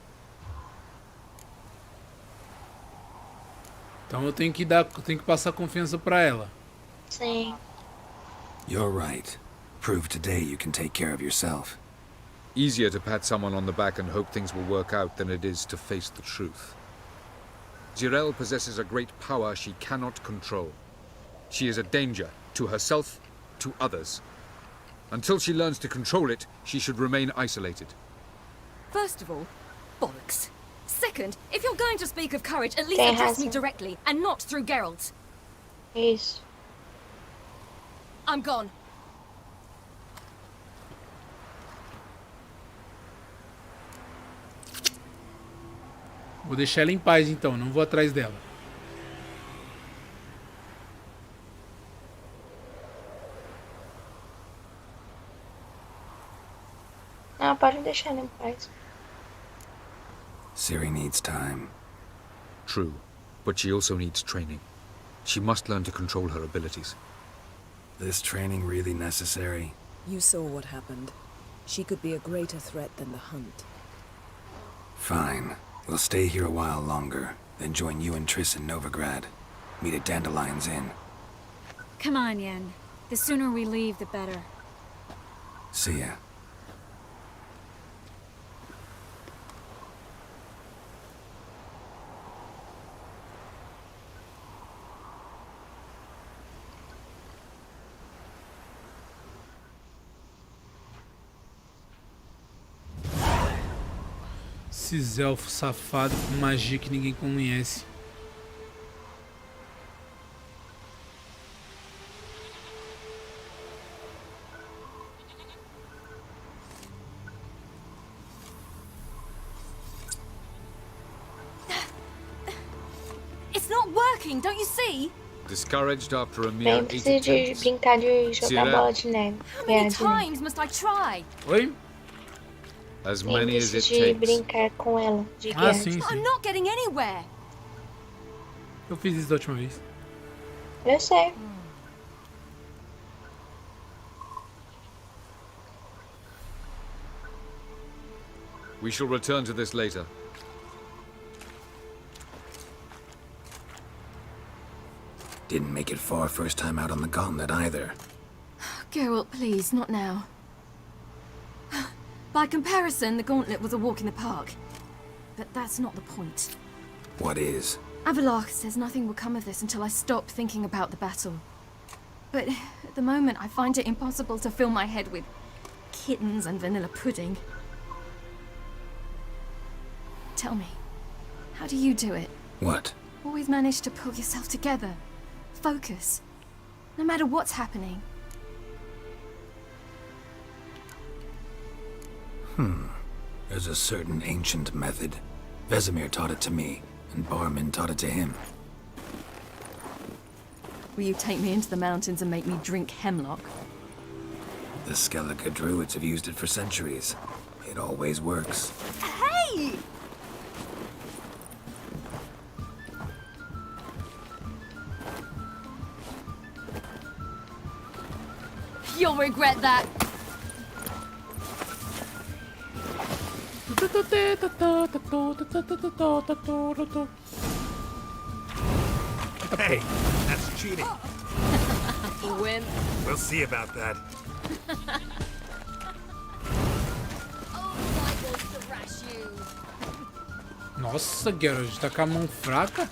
Então eu tenho que passar confiança pra ela. Sim. You're right. Prove today you can take care of yourself. Easier to pat someone on the back and hope things will work out than it is to face the truth. Zirael possesses a great power she cannot control. She is a danger to herself, to others. Until she learns to control it, she should remain isolated. First of all, bollocks. Second, if you're going to speak of courage, at least Tem address me razão. directly and not through Geralt. Isso. I'm gone. Vou deixar ela em paz então, não vou atrás dela. Não, pode deixar ela em paz. Ciri needs time. True, but she also needs training. She must learn to control her abilities. This training really necessary? You saw what happened. She could be a greater threat than the Hunt. Fine. We'll stay here a while longer, then join you and Triss in Novigrad. Meet at Dandelion's Inn. Come on, Yen. The sooner we leave, the better. See ya. Esses elfos safados com magia que ninguém conhece. It's not working, don't you see? Discouraged after a mere Bem, 8 preciso de attempts. brincar de jogar Zirael. bola de neve. How many Ganhar de neve. times must I try? Oi? As Bem, many as it preciso de takes. brincar com ela. De Ah, guerra. sim, I'm sim. not getting anywhere. Eu fiz isso da última vez. Eu sei. We shall return to this later. Didn't make it far first time out on the gauntlet either. Geralt, please, not now. By comparison, the gauntlet was a walk in the park. But that's not the point. What is? Avallac'h says nothing will come of this until I stop thinking about the battle. But at the moment, I find it impossible to fill my head with kittens and vanilla pudding. Tell me, how do you do it? What? Always manage to pull yourself together. Focus. No matter what's happening. There's a certain ancient method. Vesemir taught it to me, and Barman taught it to him. Will you take me into the mountains and make me drink hemlock? The Skellige druids have used it for centuries. It always works. Hey! You'll regret that. Hey, that's cheating. Win. We'll see about that. Nossa, Geralt, tá com a mão fraca?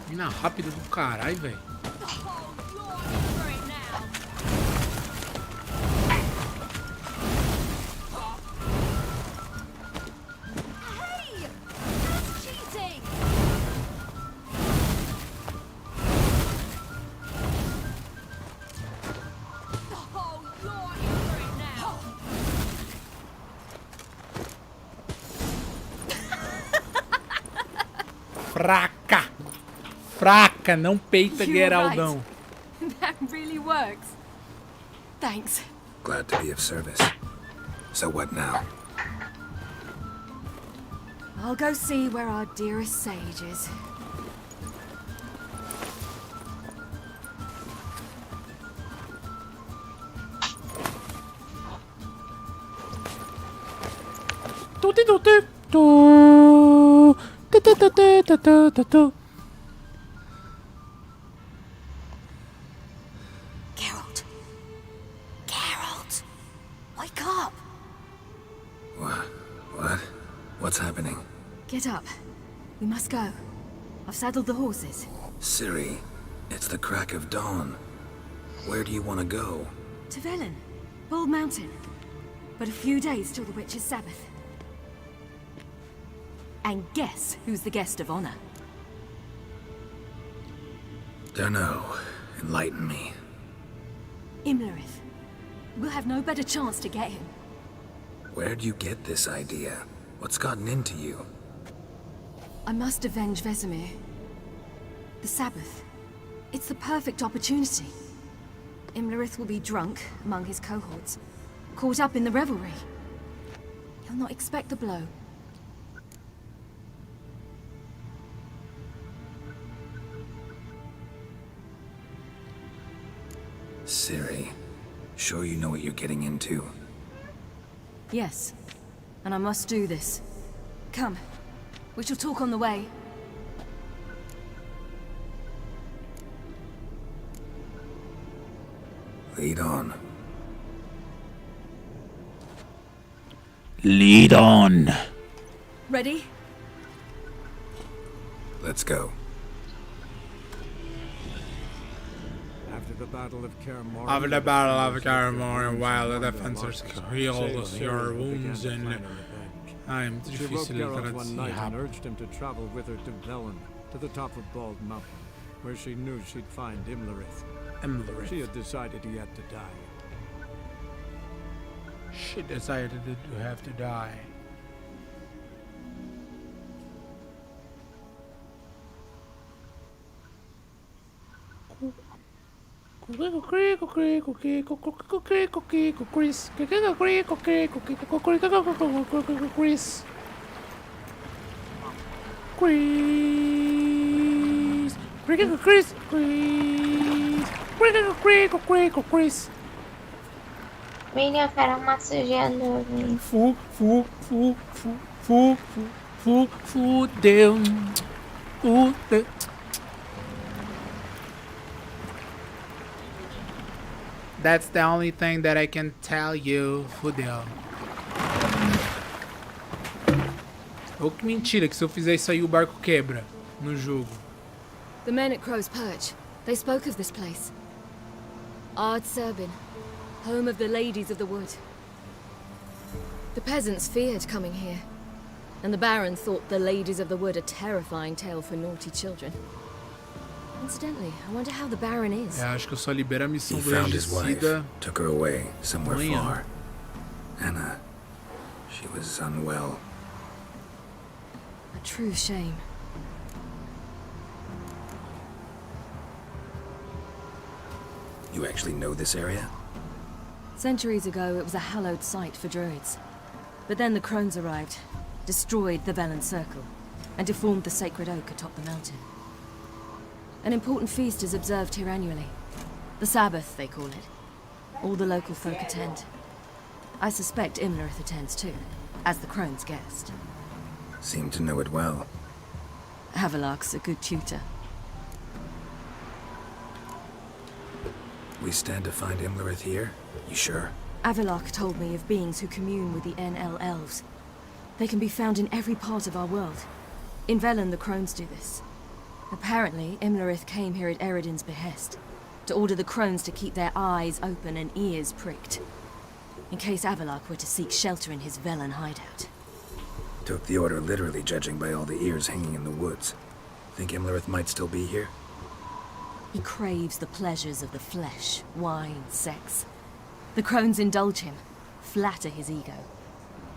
Mina rápida do caralho, velho. Fraca! Fraca, não peita Geraldão. That really works. Thanks. Glad to be of service. So what now? I'll go see where our dearest sage is. Geralt. Geralt. Wake up. What? What's happening? Get up. We must go. I've saddled the horses. Ciri, it's the crack of dawn. Where do you want to go? To Velen. Bald Mountain. But a few days till the Witch's Sabbath. And guess who's the guest of honor? Dunno. Enlighten me. Imlerith. We'll have no better chance to get him. Where'd you get this idea? What's gotten into you? I must avenge Vesemir. The Sabbath. It's the perfect opportunity. Imlerith will be drunk among his cohorts, caught up in the revelry. He'll not expect the blow. Ciri, sure you know what you're getting into? Yes, and I must do this. Come, we shall talk on the way. Lead on. Lead on. Ready? Let's go. After the Battle of Karamor, After the Battle of Karamor, and while the defenders healed your wounds, and I'm she wrote difícil Geralt one night and para urged him to travel with her to Velen, to the top of Bald Mountain, where she knew she'd find Imlerith. She had decided he had to die. She decided to have to die. Menina, eu quero uma massageador. Fudeu. puta. That's the only thing that I can tell you. Fudeu. Oh, que mentira, que se eu fizer isso aí o barco quebra no jogo. The men at Crow's Perch, they spoke of this place. Ard Serbin, home of the Ladies of the Wood. The peasants feared coming here, and the Baron thought the Ladies of the Wood a terrifying tale for naughty children. Incidentally, I wonder how the Baron is. Acho que eu só libero a missão He do found his wife, regicida. took her away somewhere Amanhã. far. Anna, she was unwell. A true shame. You actually know this area? Centuries ago, it was a hallowed site for druids. But then the crones arrived, destroyed the Velen Circle, and deformed the sacred oak atop the mountain. An important feast is observed here annually. The Sabbath, they call it. All the local folk attend. I suspect Imlerith attends too, as the crone's guest. Seem to know it well. Havelark's a good tutor. We stand to find Imlerith here? You sure? Avilark told me of beings who commune with the NL elves. They can be found in every part of our world. In Velen, the crones do this. Apparently, Imlerith came here at Eredin's behest, to order the crones to keep their eyes open and ears pricked, in case Avilark were to seek shelter in his Velen hideout. Took the order literally, judging by all the ears hanging in the woods. Think Imlerith might still be here? He craves the pleasures of the flesh, wine, sex. The crones indulge him, flatter his ego.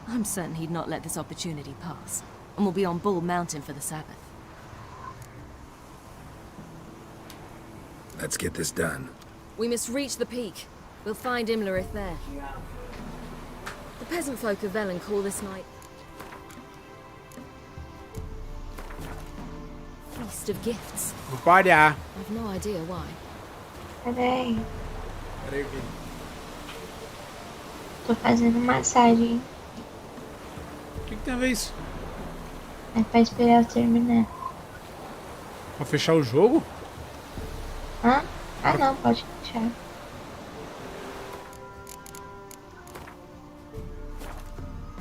I'm certain he'd not let this opportunity pass, and will be on Bull Mountain for the Sabbath. Let's get this done. We must reach the peak. We'll find Imlerith there. The peasant folk of Velen call this night Feast of Gifts. Vou parar. I've no idea why. Peraí, Peraí, Vini. tô fazendo massagem. O que tem a ver isso? É pra esperar eu terminar. Pra fechar o jogo? Hã? Ah não, pode deixar.